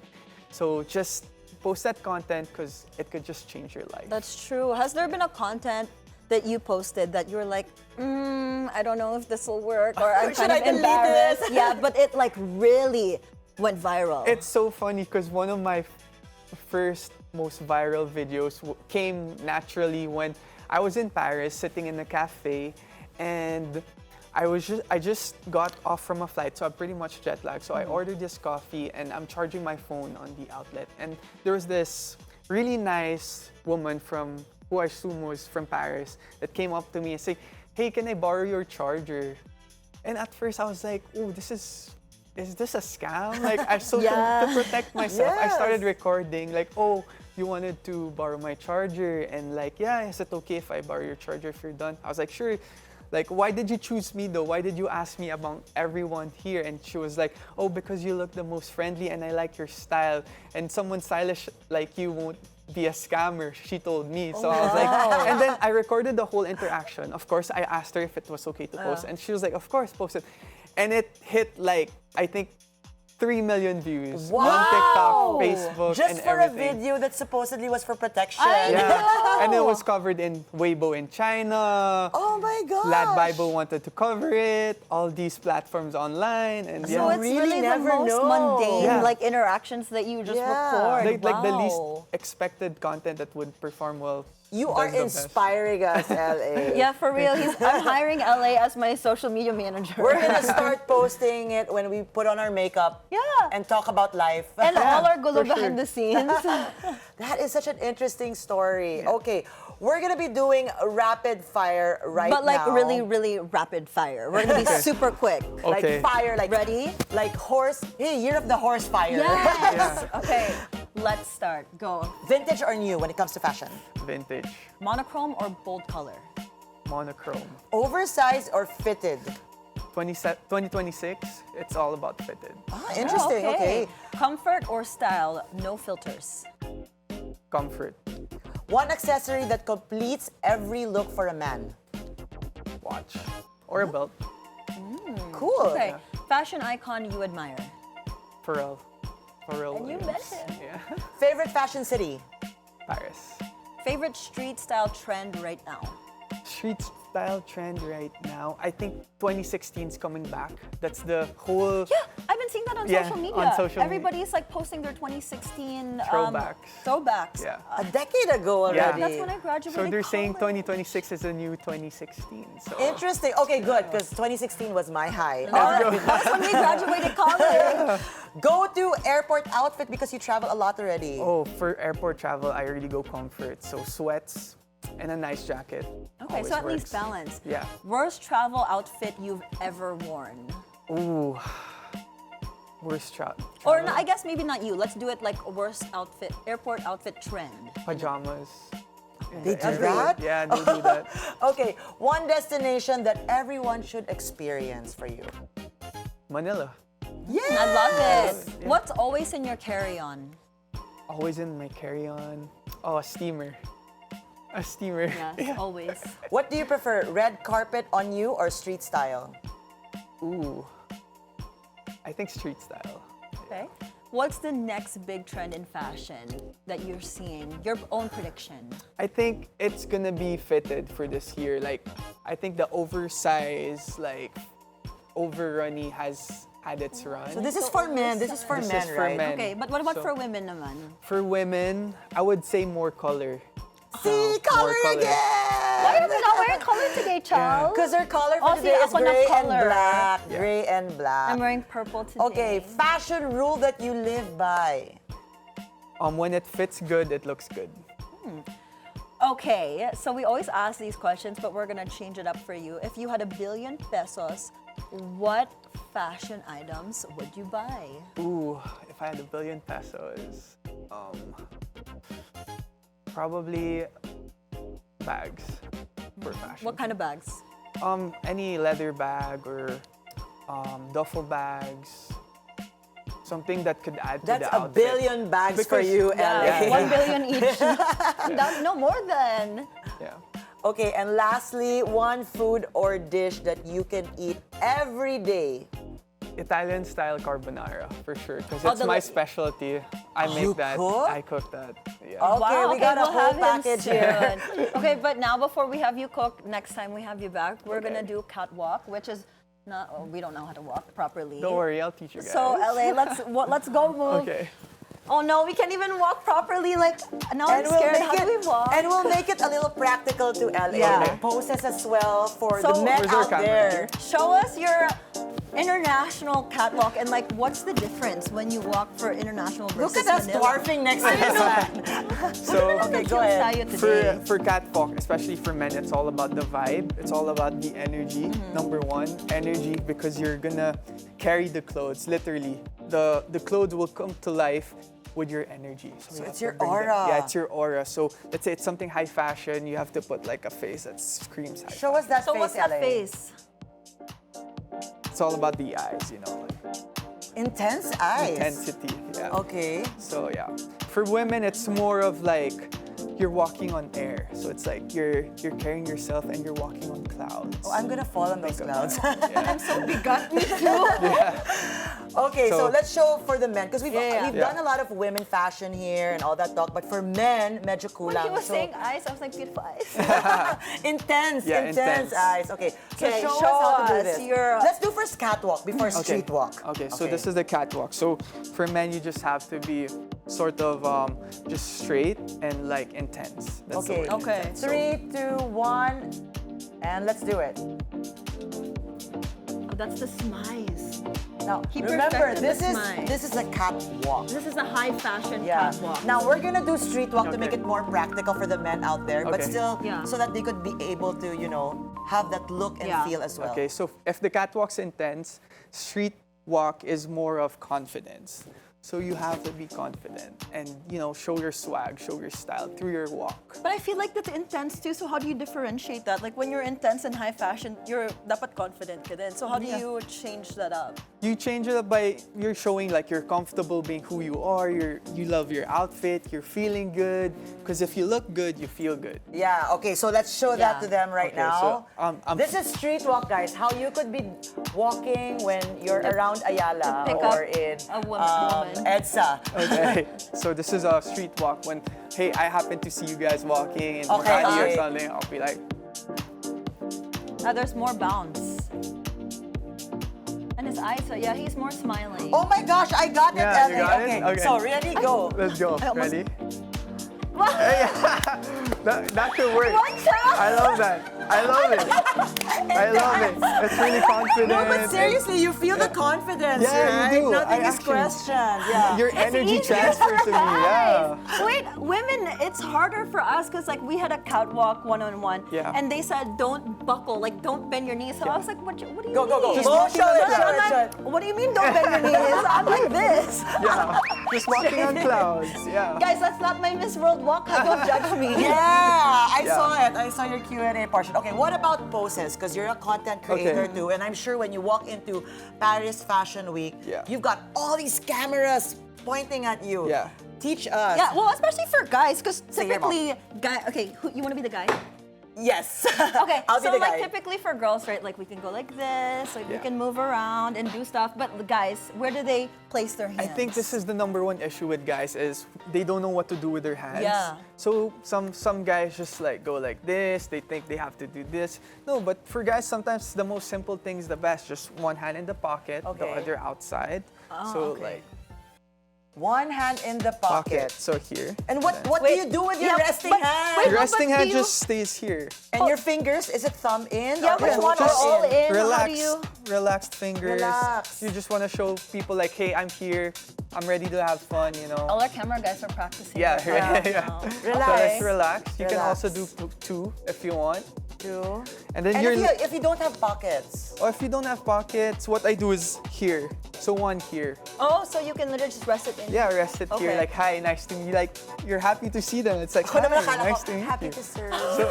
So just post that content because it could just change your life. That's true. Has there been a content that you posted that you're like, I don't know if this will work, or I'm Should kind I of delete embarrassed? this? Yeah, but it like really went viral. It's so funny because one of my first most viral videos came naturally when I was in Paris sitting in a cafe, and I just got off from a flight, so I'm pretty much jet lagged. So I ordered this coffee and I'm charging my phone on the outlet. And there was this really nice woman who I assume was from Paris that came up to me and said, "Hey, can I borrow your charger?" And at first I was like, "Oh, is this a scam?" Like, to protect myself, I started recording like, "Oh, you wanted to borrow my charger?" And like, "Yeah, is it okay if I borrow your charger if you're done?" I was like, "Sure." Like, "Why did you choose me though? Why did you ask me among everyone here?" And she was like, "Oh, because you look the most friendly and I like your style. And someone stylish like you won't be a scammer," she told me. So I was like, and then I recorded the whole interaction. Of course, I asked her if it was okay to post, and she was like, "Of course, post it." And it hit like, I think, 3 million views on TikTok, Facebook, Just and for everything. a video that supposedly was for protection. Yeah, and it was covered in Weibo in China. Oh my gosh. Lad Bible wanted to cover it. All these platforms online, and So it's really the never most know. mundane Yeah. like interactions that you just record. like the Wow. least expected content that would perform well. You are does the best. inspiring us, LA. Yeah, for real. I'm hiring LA as my social media manager. We're gonna start posting it when we put on our makeup. Yeah. And talk about life. and all our gulo for sure. behind the scenes. That is such an interesting story. Okay, we're gonna be doing rapid fire right now. But like really, really rapid fire. We're gonna be super quick. Okay. Like fire, like Ready? like horse. Hey, year of the horse fire. Yes. Okay. Let's start. Go. Vintage or new when it comes to fashion? Vintage, Monochrome or bold color? monochrome. Oversized or fitted? 2026, it's all about fitted. Ah, interesting. Okay. Comfort or style? No filters. Comfort, One accessory that completes every look for a man. watch, or a belt. Cool. Okay. Fashion icon you admire? Pharrell. And you met him. Yeah. Favorite fashion city? Paris. Favorite street style trend right now? Street style trend right now, I think 2016 is coming back. That's the whole Yeah, I've been seeing that on Yeah, social media. on social Everybody's like posting their 2016 Throwbacks. Throwbacks. Yeah. A decade ago Yeah. already. That's when I graduated. So they're saying college. 2026 is the new 2016. So Interesting. Okay, good, because 2016 was my high. That's when we graduated college. Go to airport outfit because you travel a lot already. oh, for airport travel, I really go comfort. So sweats and a nice jacket. Okay, always so at works. least balance. Yeah. Worst travel outfit you've ever worn? Ooh. Worst Or I guess maybe not you. Let's do it like worst outfit, airport outfit trend. pajamas. They do that? Yeah, they do that. Okay, one destination that everyone should experience for you. Manila. I love it. What's always in your carry-on? Always in my carry-on. Oh, a steamer. A steamer. Yes, always. What do you prefer, red carpet on you or street style? Ooh. I think street style. Okay. What's the next big trend in fashion that you're seeing? Your own prediction. I think it's gonna be fitted for this year. Like, I think the oversized, like, overrunny has had its run. So this is for men. This is for This men, is for right? men. Okay, but what about So- for women naman? For women, I would say more color. See, color color. again! Why are we not wearing color today, Chal? Because their color Oh, for see, today is ako na gray and color. black. Gray and black. I'm wearing purple today. Okay, fashion rule that you live by. When it fits good, it looks good. Okay, so we always ask these questions, but we're gonna change it up for you. If you had 1 billion pesos, what fashion items would you buy? Ooh, if I had 1 billion pesos, probably bags for fashion. What kind of bags? Any leather bag or duffel bags. Something that could add to That's the a outfit. billion bags for you, Yeah, LA. 1 billion each. No more than. Yeah. Okay, and lastly, one food or dish that you can eat every day. Italian style carbonara for sure, because Oh, it's my specialty. I make You that. cook? I cook that. Yeah. Okay, we got a we'll whole have him package here. soon. Okay, but now before we have you cook, next time we have you back, we're gonna do catwalk, which is not. Oh, we don't know how to walk properly. Don't worry, I'll teach you guys. So LA, let's go move. Okay. Oh no, we can't even walk properly. Like now I'm scared. How do we walk? And we'll make it a little practical to LA. Yeah. Like poses as well for So- the men Where's our out camera? there. Show us your international catwalk and like what's the difference when you walk for international versus Look at us Manila? dwarfing next to this man. So Okay, go ahead. Tayo today. for catwalk, especially for men, it's all about the vibe. It's all about the energy. Number one, energy, because you're gonna carry the clothes. Literally, the clothes will come to life with your energy. So you it's have to your bring them- aura. Yeah, it's your aura. So let's say it's something high fashion. You have to put like a face that screams high. Show us that So face, what's that LA. face? It's all about the eyes, you know, like Intense eyes. intensity. Yeah. Okay. So yeah, for women, it's more of like you're walking on air. So it's like you're carrying yourself and you're walking on clouds. Oh, I'm gonna fall on those Think clouds. about it. Yeah. So bigat me too. Okay, so So- let's show for the men because we've Yeah. done a lot of women fashion here and all that talk, but for men, medyo When kulang. he was So saying eyes, I was like beautiful eyes. intense, Yeah, intense intense. eyes. Okay, so Okay, show us show how to do us this. your- Let's do first catwalk before street walk. Okay, so this is the catwalk. So for men, you just have to be sort of just straight and like intense. That's the Okay. word, Okay. intense. So- 3, 2, 1, and let's do it. Oh, that's the smize. Now, He remember, perfected the smile. this is a catwalk. This is a high fashion Yeah. catwalk. Now we're gonna do street walk to make Okay. it more practical for the men out there, but Okay. still Yeah. so that they could be able to, have that look and Yeah. feel as well. Okay, so if the catwalk's intense, street walk is more of confidence. So you have to be confident and, show your swag, show your style through your walk. But I feel like that's intense too. So how do you differentiate that? Like when you're intense and high fashion, you're dapat confident ka din. So how do you change that up? You change it up by you're showing like you're comfortable being who you are. You love your outfit. You're feeling good. Because if you look good, you feel good. Yeah, okay, so let's show that Yeah. to them right Okay, now. so, this is street walk, guys. How you could be walking when you're around Ayala pick up or in a woman. EDSA. Okay, so this is a street walk. When hey, I happen to see you guys walking in Okay, Makati or okay. something, I'll be like, There's more bounce. And his eyes, yeah, he's more smiling. Oh my gosh, I got it, Yeah, LA. you got it? Okay, Okay. so ready, go. let's go. I almost- Ready? that could work. Watch out! I love that. I love it. I love it. It's really confident. No, but seriously, you feel the confidence, Yeah, right? you do. Nothing I is actually- questioned. Yeah. Your energy easier transferred for to me. Yeah. guys. Wait, women, it's harder for us because like we had a catwalk one-on-one, Yeah. and they said don't buckle, like don't bend your knees. So I was like, what do you Go, go, go. mean? Go, show it, So show I'm it, like, show it. what do you mean don't bend your knees? I'm like this. Yeah. Just walking on clouds. Yeah. Guys, that's not my Miss World walk. Don't judge me. Yeah, I Yeah. saw it. I saw your Q&A portion. Okay, what about poses? Because you're a content creator Okay. too, and I'm sure when you walk into Paris Fashion Week, Yeah. you've got all these cameras pointing at you. Yeah. Teach us. Yeah, well, especially for guys, because Say your mouth. typically, okay, you want to be the guy? Yes. Okay, I'll be so the like guy. typically for girls, right, like we can go like this, like we Yeah. can move around and do stuff, but the guys, where do they place their hands? I think this is the #1 issue with guys is they don't know what to do with their hands. Yeah. So some guys just like go like this. They think they have to do this. No, but for guys sometimes the most simple thing is the best. Just one hand in the pocket, the Okay. other outside. Oh, so okay. like One hand in the pocket. So here. And what do Wait, you do with your yeah, resting but- hand? wait, Your resting but hand do you- just stays here. And your fingers, is it thumb in? Yeah, or which one? Or just all in? How Relax, do you? relaxed fingers. Relax. You just want to show people like, hey, I'm here. I'm ready to have fun. You know. All our camera guys are practicing. Yeah, right yeah. now. Relax. So let's relax. You can Relax. also do two if you want. Two. And then And you're. if you don't have pockets, Or if you don't have pockets, what I do is here. So one here. Oh, so you can literally just rest it in. Yeah, rest it here. Okay. Like, hi, nice to meet you. Like, you're happy to see them. It's like, ako naman hi, akala nice ko, to meet happy you. to serve. So,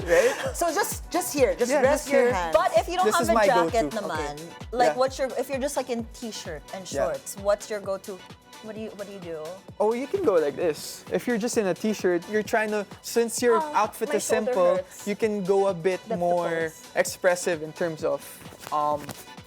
right? So just here, just Yeah, rest just your here. hands. But if you don't This have is a my jacket go-to. naman, Okay. like Yeah. if you're just like in t-shirt and Yeah. shorts, what's your go-to? What do you do? Oh, you can go like this. If you're just in a t-shirt, you're trying to, since your outfit my is shoulder simple, hurts. you can go a bit That's the more pose. expressive in terms of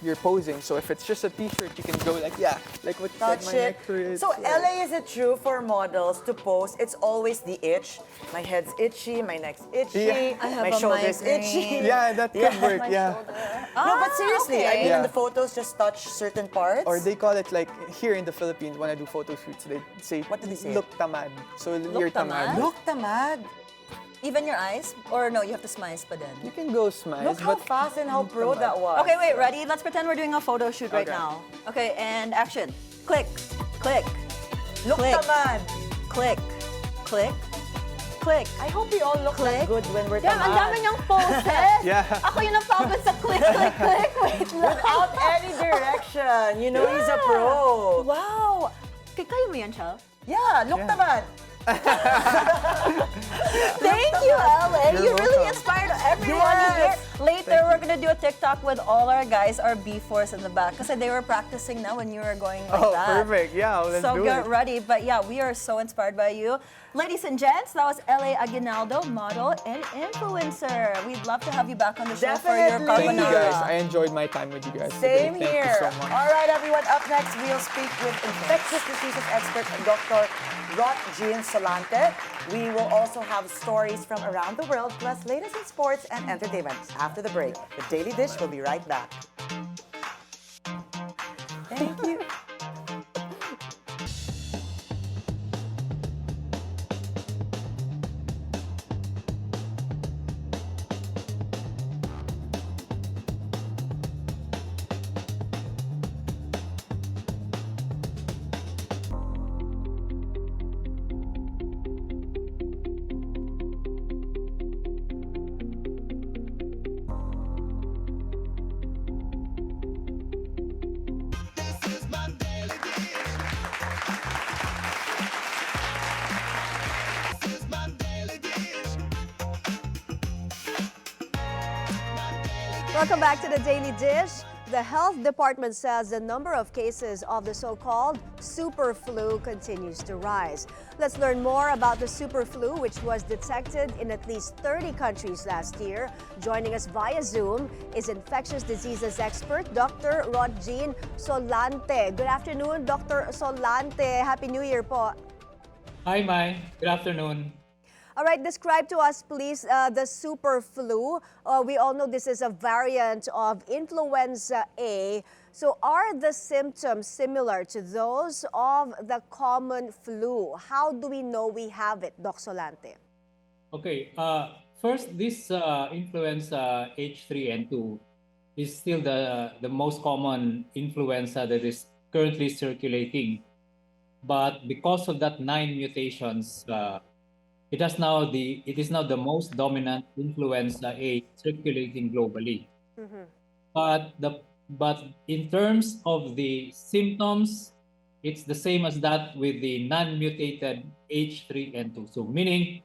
your posing. So if it's just a t-shirt, you can go like, yeah, like what you said, Touch my it. neck hurts. So yeah. LA, is it true for models to pose? It's always the itch. My head's itchy, my neck's itchy, Yeah. I have my a shoulder's migraine. itchy. Yeah, that could work, My yeah. shoulder. No, but seriously, I okay. mean, Yeah. the photos just touch certain parts. Or they call it like, here in the Philippines, when I do photo shoots, they say, What do they say? Look tamad. So you're tamad? tamad. Look, tamad. Even your eyes? Or no, you have to smile pa din? You can go smiles, Look how but fast and how pro that was. Okay, wait, ready? Let's pretend we're doing a photo shoot right Okay. now. Okay, and action. Click, click, Look, click, tamad. click, click, click. I hope we all look Click. that good when we're Yeah, ang tamad. dami niyang poses. Yeah. Ako yung napagod sa click, click, click. Wait lang. Without any direction. You know, he's a pro. Wow. Kaya mo yan, Chal? Yeah, look, tamad. Thank you, LA. You're You really welcome. inspired everyone Yes. here. Later, we're gonna do a TikTok with all our guys, our B4s in the back, because they were practicing now when you were going like oh, that. perfect. Yeah, let's So do get it. ready. But yeah, we are so inspired by you. Ladies and gents, that was LA Aguinaldo, model and influencer. We'd love to have you back on the show for your Definitely. Thank you carbonara. guys. I enjoyed my time with you guys. Same today. here. Thank you so much. All right, everyone. Up next, we'll speak with infectious diseases expert Dr. Rontgene Solante. We will also have stories from around the world, plus latest in sports and entertainment. After the break, the Daily Dish will be right back. Thank you. Welcome back to the Daily Dish. The health department says the number of cases of the so-called superflu continues to rise. Let's learn more about the superflu, which was detected in at least 30 countries last year. Joining us via Zoom is infectious diseases expert Dr. Rontgene Solante. Good afternoon, Dr. Solante. Happy New Year po. Hi, Mai. Good afternoon. All right, describe to us, please, the superflu. We all know this is a variant of influenza A. So are the symptoms similar to those of the common flu? How do we know we have it, Doc Solante? Okay, first, this influenza H3N2 is still the most common influenza that is currently circulating. But because of that 9 mutations, it is now the most dominant influenza A circulating globally. But in terms of the symptoms, it's the same as that with the non-mutated H3N2. So meaning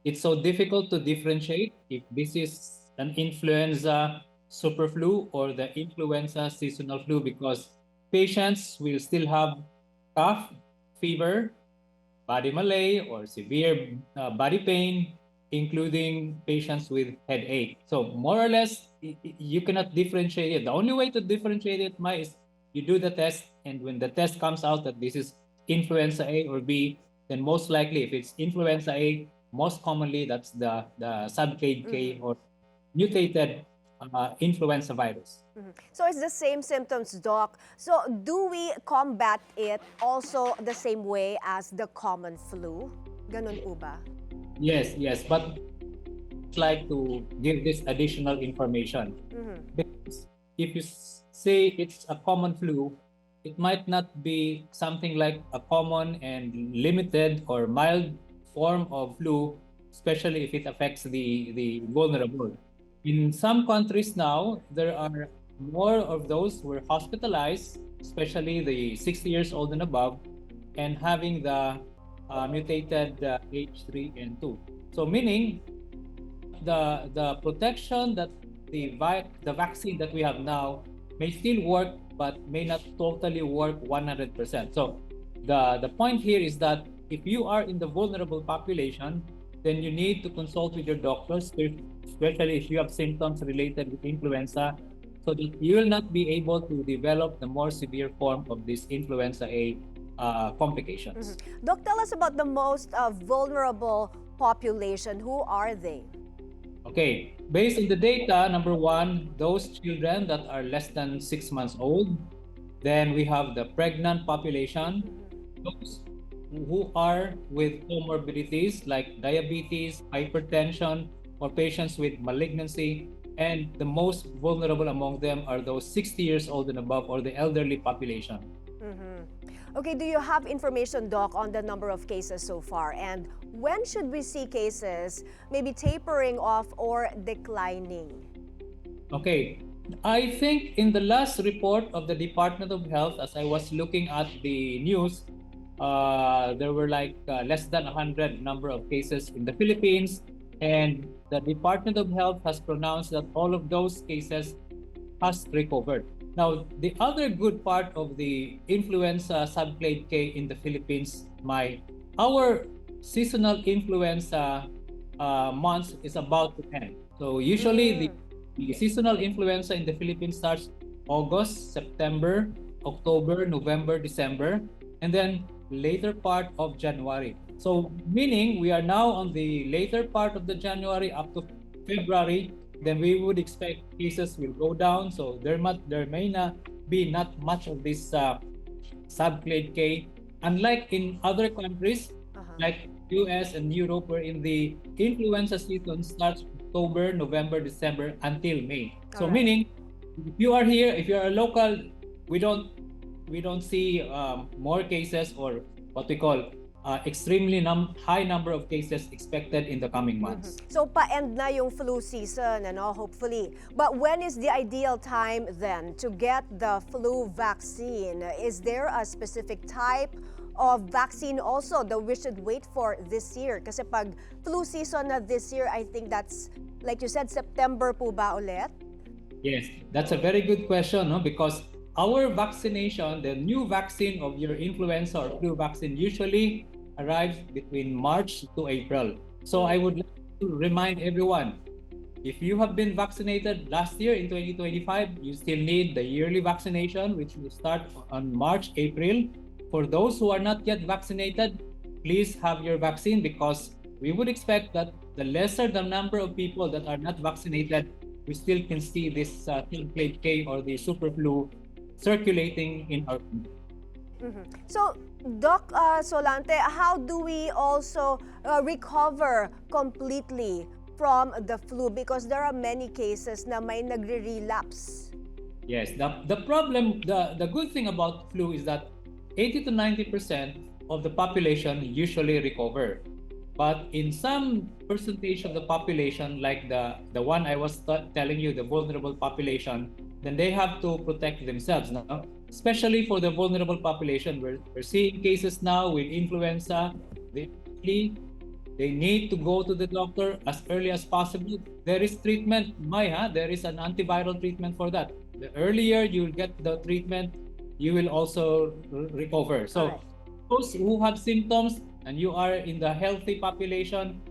it's so difficult to differentiate if this is an influenza superflu or the influenza seasonal flu, because patients will still have cough, fever, body malaise, or severe body pain, including patients with headache. So more or less, you cannot differentiate it. The only way to differentiate it, is you do the test, and when the test comes out that this is influenza A or B, then most likely, if it's influenza A, most commonly that's the subclade K or mutated influenza virus. So it's the same symptoms, Doc. So do we combat it also the same way as the common flu? Ganun po ba? Yes, but I'd like to give this additional information. Because if you say it's a common flu, it might not be something like a common and limited or mild form of flu, especially if it affects the vulnerable. In some countries now, there are more of those who are hospitalized, especially the 60 years old and above, and having the mutated H3N2. So meaning the protection that the vaccine that we have now may still work, but may not totally work 100%. So the point here is that if you are in the vulnerable population, then you need to consult with your doctors, especially if you have symptoms related with influenza, so that you will not be able to develop the more severe form of this influenza A complications. Doc, tell us about the most vulnerable population. Who are they? Okay, based on the data, number one, those children that are less than 6 months old. Then we have the pregnant population, those who are with comorbidities like diabetes, hypertension, or patients with malignancy. And the most vulnerable among them are those 60 years old and above, or the elderly population. Okay, do you have information, Doc, on the number of cases so far? And when should we see cases maybe tapering off or declining? Okay, I think in the last report of the Department of Health, as I was looking at the news, there were like less than 100 number of cases in the Philippines, and the Department of Health has pronounced that all of those cases has recovered. Now, the other good part of the influenza subclade K in the Philippines, our seasonal influenza months is about to end. So usually the seasonal influenza in the Philippines starts August, September, October, November, December, and then later part of January. So meaning we are now on the later part of the January up to February, then we would expect cases will go down. So there may not be much of this subclade K, unlike in other countries like US and Europe, where in the influenza season starts October, November, December until May. So meaning if you are here, if you are a local, we don't see more cases, or what we call extremely high number of cases expected in the coming months. So pa-end na yung flu season, hopefully. But when is the ideal time then to get the flu vaccine? Is there a specific type of vaccine also that we should wait for this year? Kasi pag flu season na this year, I think that's, like you said, September po ba ulit? Yes, that's a very good question, because our vaccination, the new vaccine of your influenza or flu vaccine, usually arrives between March to April. So I would like to remind everyone, if you have been vaccinated last year in 2025, you still need the yearly vaccination, which will start on March, April. For those who are not yet vaccinated, please have your vaccine, because we would expect that the lesser the number of people that are not vaccinated, we still can see this subclade K or the superflu circulating in our country. So, Doc Solante, how do we also recover completely from the flu? Because there are many cases na may nagre-relapse. Yes, the problem, the good thing about flu is that 80 to 90% of the population usually recover. But in some percentage of the population, like the one I was telling you, the vulnerable population, then they have to protect themselves. No? Especially for the vulnerable population, we're seeing cases now with influenza. They need to go to the doctor as early as possible. There is treatment, there is an antiviral treatment for that. The earlier you get the treatment, you will also recover. So those who have symptoms and you are in the healthy population,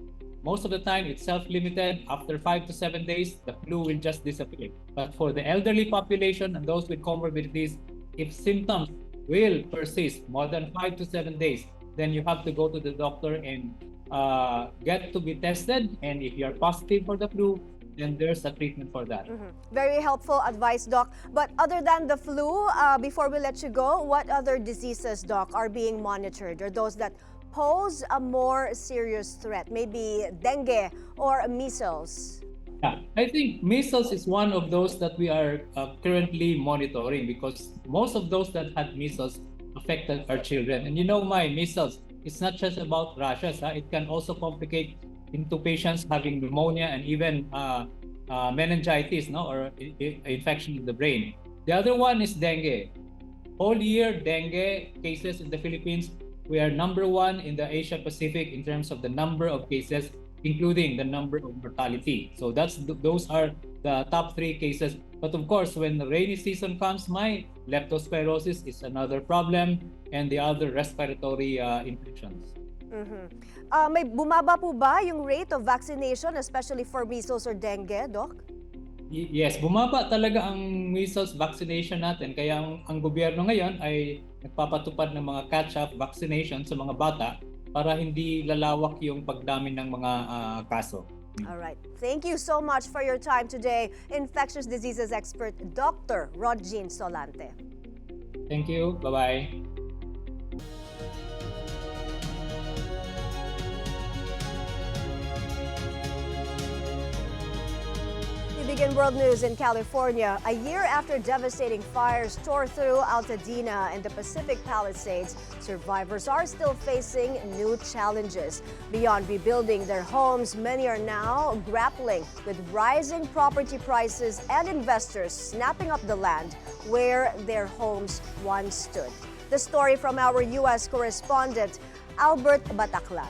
most of the time it's self-limited. After 5 to 7 days, the flu will just disappear. But for the elderly population and those with comorbidities, if symptoms will persist more than 5 to 7 days, then you have to go to the doctor and get to be tested. And if you're positive for the flu, then there's a treatment for that. Very helpful advice, Doc. But other than the flu, before we let you go, what other diseases, Doc, are being monitored, or those that pose a more serious threat? Maybe dengue or measles? Yeah, I think measles is one of those that we are currently monitoring, because most of those that had measles affected our children. And you know, my measles, it's not just about rashes. It can also complicate into patients having pneumonia and even meningitis, or infection of the brain. The other one is dengue. All year, dengue cases in the Philippines, we are #1 in the Asia Pacific in terms of the number of cases, including the number of mortality. So those are the top 3 cases. But of course, when the rainy season comes, my leptospirosis is another problem, and the other respiratory infections. May bumaba po ba yung rate of vaccination, especially for measles or dengue, Doc? Yes, bumaba talaga ang measles vaccination natin. Kaya ang gobyerno ngayon ay nagpapatupad ng mga catch-up vaccination sa mga bata para hindi lalawak yung pagdami ng mga kaso. All right. Thank you so much for your time today, infectious diseases expert Dr. Rontgene Solante. Thank you. Bye-bye. We begin world news in California. A year after devastating fires tore through Altadena and the Pacific Palisades, survivors are still facing new challenges. Beyond rebuilding their homes, many are now grappling with rising property prices and investors snapping up the land where their homes once stood. The story from our U.S. correspondent, Albert Bataclan.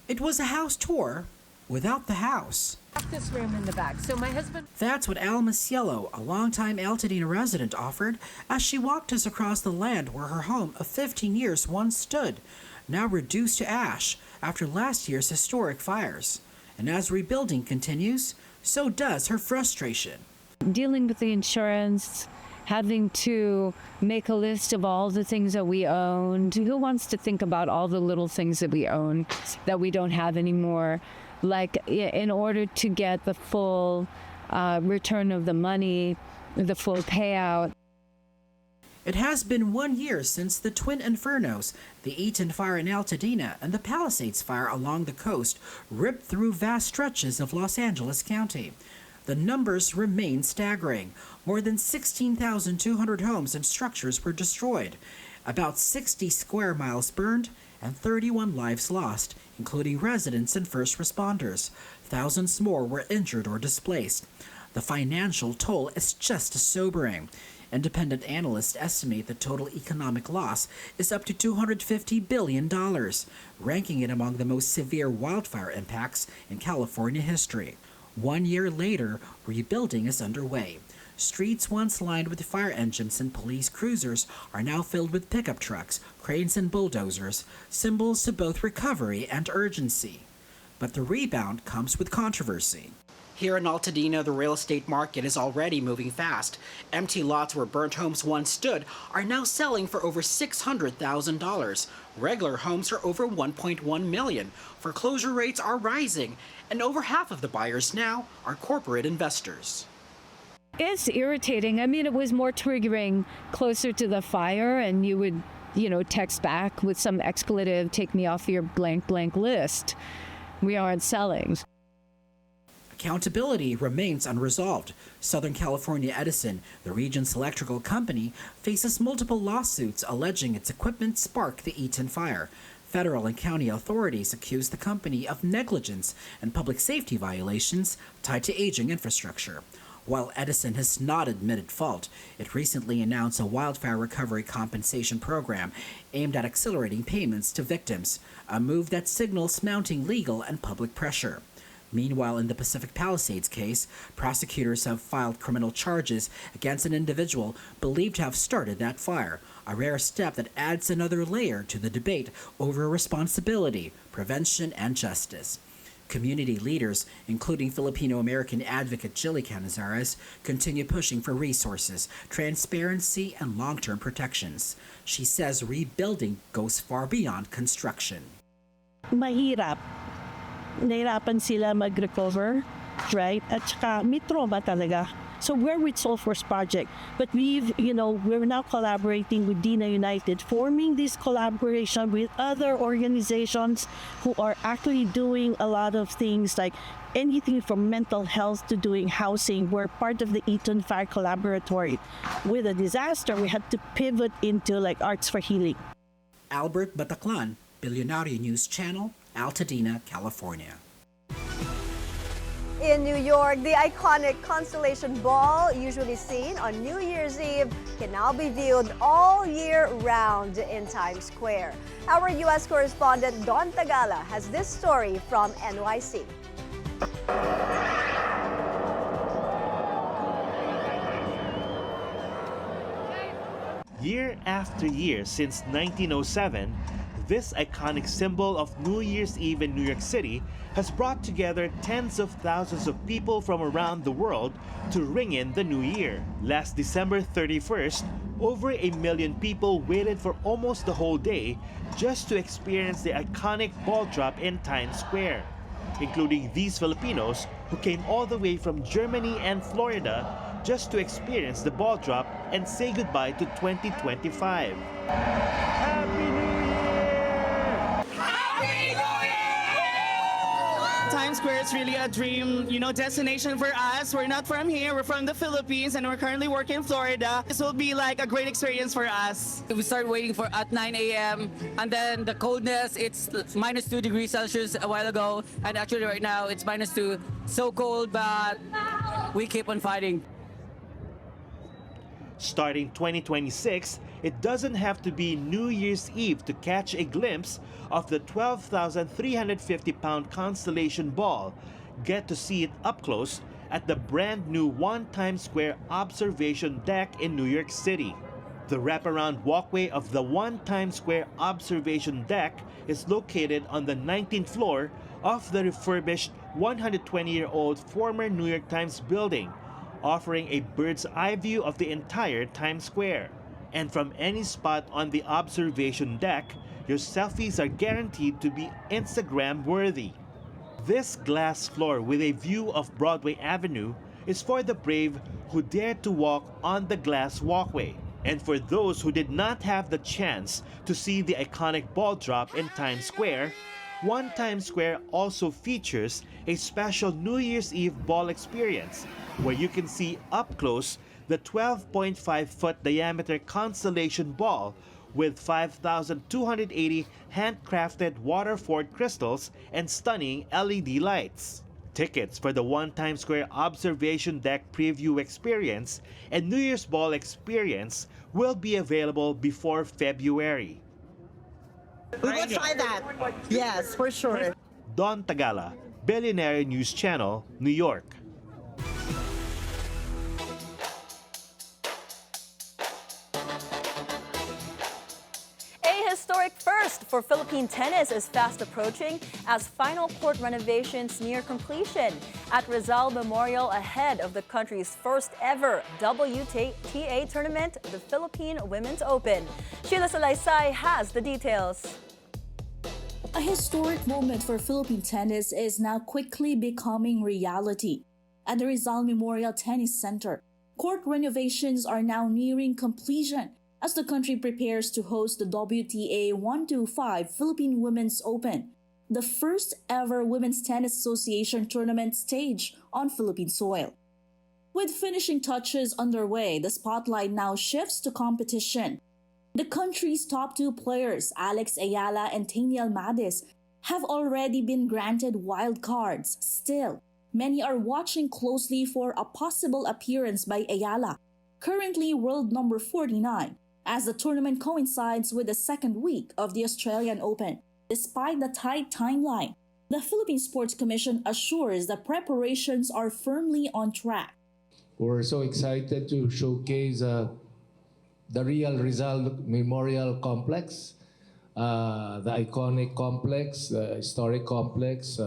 It was a house tour without the house. This room in the back. So my husband... That's what Alma Cielo, a longtime Altadena resident, offered as she walked us across the land where her home of 15 years once stood, now reduced to ash after last year's historic fires. And as rebuilding continues, so does her frustration. Dealing with the insurance, having to make a list of all the things that we owned. Who wants to think about all the little things that we own that we don't have anymore? Like, in order to get the full return of the money, the full payout. It has been 1 year since the twin infernos, the Eaton fire in Altadena and the Palisades fire along the coast, ripped through vast stretches of Los Angeles County. The numbers remain staggering. More than 16,200 homes and structures were destroyed, about 60 square miles burned, and 31 lives lost, including residents and first responders. Thousands more were injured or displaced. The financial toll is just as sobering. Independent analysts estimate the total economic loss is up to $250 billion, ranking it among the most severe wildfire impacts in California history. 1 year later, rebuilding is underway. Streets once lined with fire engines and police cruisers are now filled with pickup trucks, cranes, and bulldozers, symbols to both recovery and urgency. But the rebound comes with controversy. Here in Altadena, the real estate market is already moving fast. Empty lots where burnt homes once stood are now selling for over $600,000. Regular homes are over $1.1 million. Foreclosure rates are rising, and over half of the buyers now are corporate investors. It's irritating. I mean, it was more triggering closer to the fire, and you would text back with some expletive, take me off your blank list. We aren't selling. Accountability remains unresolved. Southern California Edison, the region's electrical company, faces multiple lawsuits alleging its equipment sparked the Eaton fire. Federal and county authorities accuse the company of negligence and public safety violations tied to aging infrastructure. While Edison has not admitted fault, it recently announced a wildfire recovery compensation program aimed at accelerating payments to victims, a move that signals mounting legal and public pressure. Meanwhile, in the Pacific Palisades case, prosecutors have filed criminal charges against an individual believed to have started that fire, a rare step that adds another layer to the debate over responsibility, prevention, and justice. Community leaders, including Filipino-American advocate Jilly Canizares, continue pushing for resources, transparency, and long-term protections. She says rebuilding goes far beyond construction. Mahirap. Nahirapan sila mag-recover, right? At saka may trauma talaga. So we're with Soulforce Project, but we're now collaborating with Dina United, forming this collaboration with other organizations who are actually doing a lot of things like anything from mental health to doing housing. We're part of the Eaton Fire Collaboratory. With a disaster, we had to pivot into like arts for healing. Albert Bataclan, Bilyonaryo News Channel, Altadena, California. In New York, the iconic Constellation Ball, usually seen on New Year's Eve, can now be viewed all year round in Times Square. Our U.S. correspondent Don Tagala has this story from NYC. Year after year since 1907, this iconic symbol of New Year's Eve in New York City has brought together tens of thousands of people from around the world to ring in the new year. Last December 31st, over 1 million people waited for almost the whole day just to experience the iconic ball drop in Times Square, including these Filipinos who came all the way from Germany and Florida just to experience the ball drop and say goodbye to 2025. Happy New Year! Times Square is really a dream, destination for us. We're not from here, we're from the Philippines, and we're currently working in Florida. This will be like a great experience for us. We started waiting for at 9 a.m. and then the coldness, it's minus 2 degrees Celsius a while ago, and actually right now it's minus 2. So cold, but we keep on fighting. Starting 2026, it doesn't have to be New Year's Eve to catch a glimpse of the 12,350-pound Constellation Ball. Get to see it up close at the brand new One Times Square Observation Deck in New York City. The wraparound walkway of the One Times Square Observation Deck is located on the 19th floor of the refurbished 120-year-old former New York Times building, offering a bird's eye view of the entire Times Square. And from any spot on the observation deck, your selfies are guaranteed to be Instagram worthy. This glass floor with a view of Broadway Avenue is for the brave who dared to walk on the glass walkway, and for those who did not have the chance to see the iconic ball drop in Times Square. One Times Square also features a special New Year's Eve ball experience where you can see up close the 12.5-foot diameter Constellation Ball with 5,280 handcrafted Waterford crystals and stunning LED lights. Tickets for the One Times Square Observation Deck Preview Experience and New Year's Ball Experience will be available before February. We will try that. Yes, for sure. Don Tagala, Bilyonaryo News Channel, New York. Historic first for Philippine tennis is fast approaching as final court renovations near completion at Rizal Memorial ahead of the country's first ever WTA tournament, the Philippine Women's Open. Sheila Salaysay has the details. A historic moment for Philippine tennis is now quickly becoming reality. At the Rizal Memorial Tennis Center, court renovations are now nearing completion as the country prepares to host the WTA 125 Philippine Women's Open, the first ever Women's Tennis Association tournament staged on Philippine soil. With finishing touches underway, the spotlight now shifts to competition. The country's top two players, Alex Ayala and Taniel Madis, have already been granted wild cards. Still, many are watching closely for a possible appearance by Ayala, currently world number 49, as the tournament coincides with the second week of the Australian Open. Despite the tight timeline, the Philippine Sports Commission assures that preparations are firmly on track. We're so excited to showcase the Real Rizal Memorial Complex, the iconic complex, the historic complex,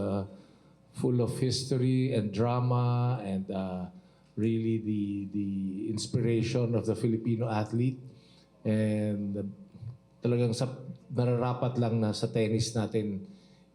full of history and drama and really the inspiration of the Filipino athlete. And talagang nararapat lang na sa tennis natin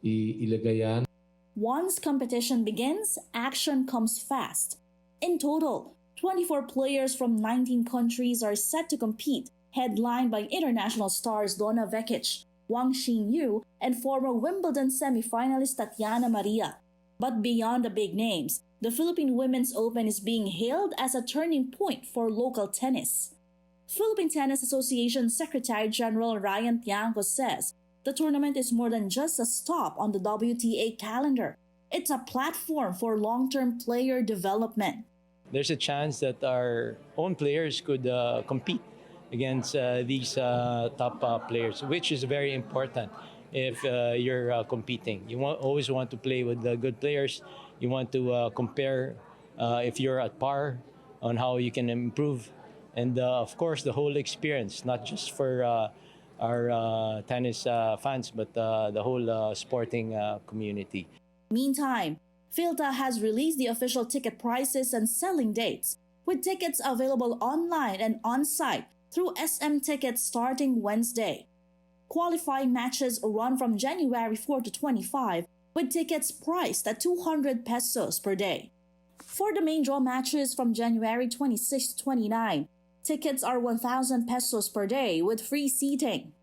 ilagay yan. Once competition begins, action comes fast. In total, 24 players from 19 countries are set to compete, headlined by international stars Donna Vekic, Wang Xinyu, and former Wimbledon semi-finalist Tatiana Maria. But beyond the big names, the Philippine Women's Open is being hailed as a turning point for local tennis. Philippine Tennis Association Secretary General Ryan Tiangco says the tournament is more than just a stop on the WTA calendar. It's a platform for long-term player development. There's a chance that our own players could compete against these top players, which is very important if you're competing. You always want to play with the good players. You want to compare if you're at par on how you can improve. And of course, the whole experience, not just for our tennis fans, but the whole sporting community. Meantime, Philta has released the official ticket prices and selling dates, with tickets available online and on-site through SM Tickets starting Wednesday. Qualifying matches run from January 4 to 25, with tickets priced at 200 pesos per day. For the main draw matches from January 26 to 29, tickets are 1,000 pesos per day with free seating.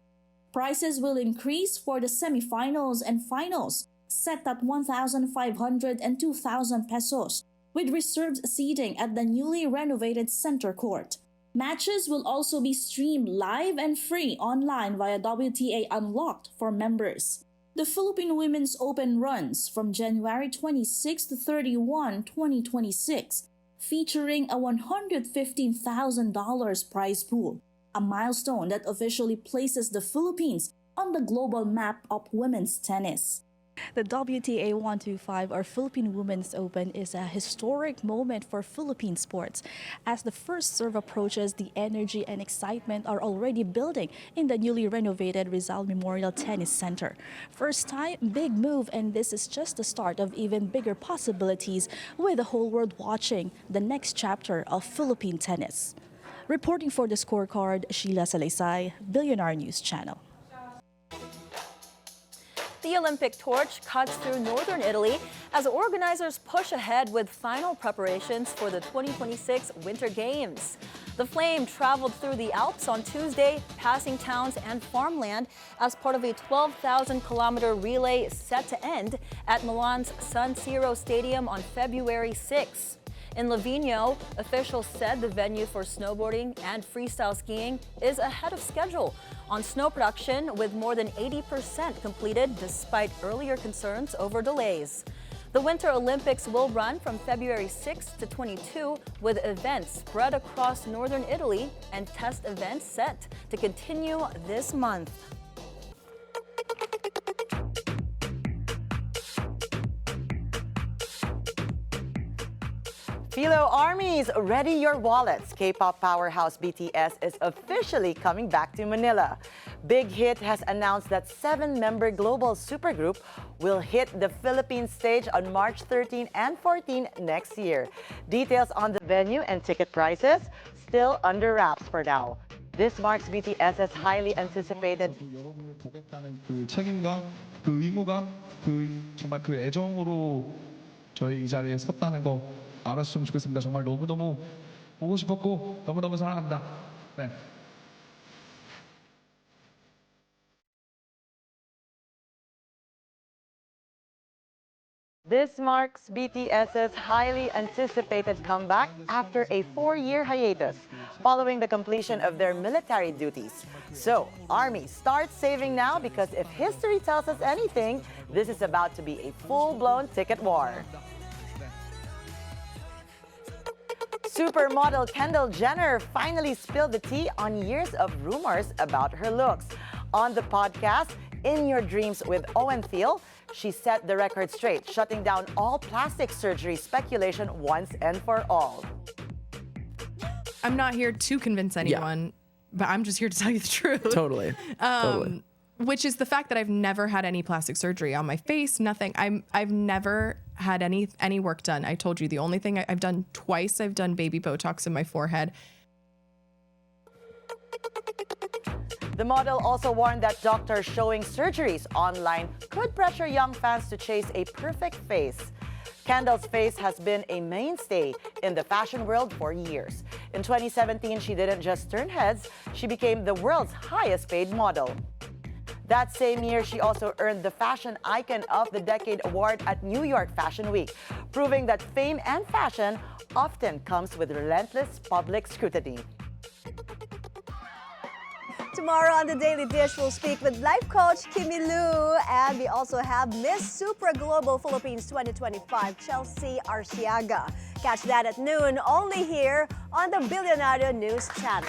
Prices will increase for the semi-finals and finals, set at 1,500 and 2,000 pesos, with reserved seating at the newly renovated center court. Matches will also be streamed live and free online via WTA Unlocked for members. The Philippine Women's Open runs from January 26 to 31, 2026, featuring a $115,000 prize pool, a milestone that officially places the Philippines on the global map of women's tennis. The WTA 125, or Philippine Women's Open, is a historic moment for Philippine sports. As the first serve approaches, the energy and excitement are already building in the newly renovated Rizal Memorial Tennis Center. First time, big move, and this is just the start of even bigger possibilities, with the whole world watching the next chapter of Philippine tennis. Reporting for the Scorecard, Sheila Salaysay, Bilyonaryo News Channel. The Olympic torch cuts through northern Italy as organizers push ahead with final preparations for the 2026 Winter Games. The flame traveled through the Alps on Tuesday, passing towns and farmland as part of a 12,000-kilometer relay set to end at Milan's San Siro Stadium on February 6. In Livigno, officials said the venue for snowboarding and freestyle skiing is ahead of schedule on snow production, with more than 80% completed despite earlier concerns over delays. The Winter Olympics will run from February 6 to 22, with events spread across northern Italy and test events set to continue this month. Philo armies, ready your wallets. K-pop powerhouse BTS is officially coming back to Manila. Big Hit has announced that 7-member global supergroup will hit the Philippine stage on March 13 and 14 next year. Details on the venue and ticket prices still under wraps for now. This marks BTS's highly anticipated 책임감, 의무감, 정말 애정으로 저희 이 자리에 섰다는 거 알았으면 좋겠습니다. 정말 너무너무 보고 싶었고 너무너무 사랑합니다. 네. This marks BTS's highly anticipated comeback after a 4-year hiatus following the completion of their military duties. So, ARMY, start saving now because if history tells us anything, this is about to be a full-blown ticket war. Supermodel Kendall Jenner finally spilled the tea on years of rumors about her looks. On the podcast, In Your Dreams with Owen Thiel, she set the record straight, shutting down all plastic surgery speculation once and for all. I'm not here to convince anyone, but I'm just here to tell you the truth. Totally. Totally. Which is the fact that I've never had any plastic surgery on my face, nothing. I've never had any work done. I told you the only thing I've done twice, I've done baby Botox in my forehead. The model also warned that doctors showing surgeries online could pressure young fans to chase a perfect face. Kendall's face has been a mainstay in the fashion world for years. In 2017, she didn't just turn heads, she became the world's highest paid model. That same year, she also earned the Fashion Icon of the Decade award at New York Fashion Week, proving that fame and fashion often comes with relentless public scrutiny. Tomorrow on The Daily Dish, we'll speak with life coach Kimmy Lou, and we also have Miss Super Global Philippines 2025, Chelsea Arciaga. Catch that at noon, only here on the Bilyonaryo News Channel.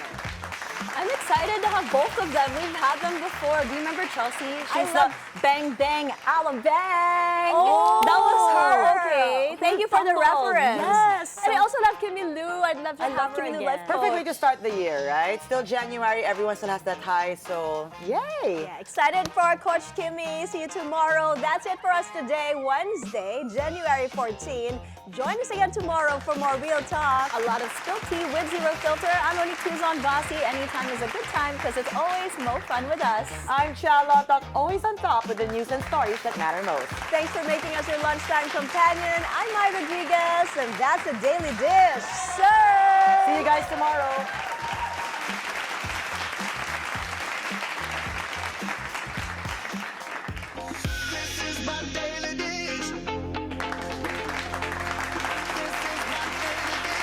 I'm excited to have both of them. We've had them before. Do you remember Chelsea? She's love the Bang Bang Ala Bang. Oh, that was her. Okay, thank you for the Tumbled. reference. Yes. And I also love Kimmy Lou. I'd love to have her Kimmy Lou, again. life Perfect way to start the year, right? Still January, everyone still has that high, so yay! Yeah, excited for Coach Kimmy. See you tomorrow. That's it for us today, Wednesday, January 14. Join us again tomorrow for more Real Talk. A lot of spilled tea with zero filter. I'm Monique Tuzon. Anytime is a good time because it's always more fun with us. I'm Chal Chang Lontoc, always on top with the news and stories that matter most. Thanks for making us your lunchtime companion. I'm Mai Rodriguez, and that's The Daily Dish. Sir! See you guys tomorrow.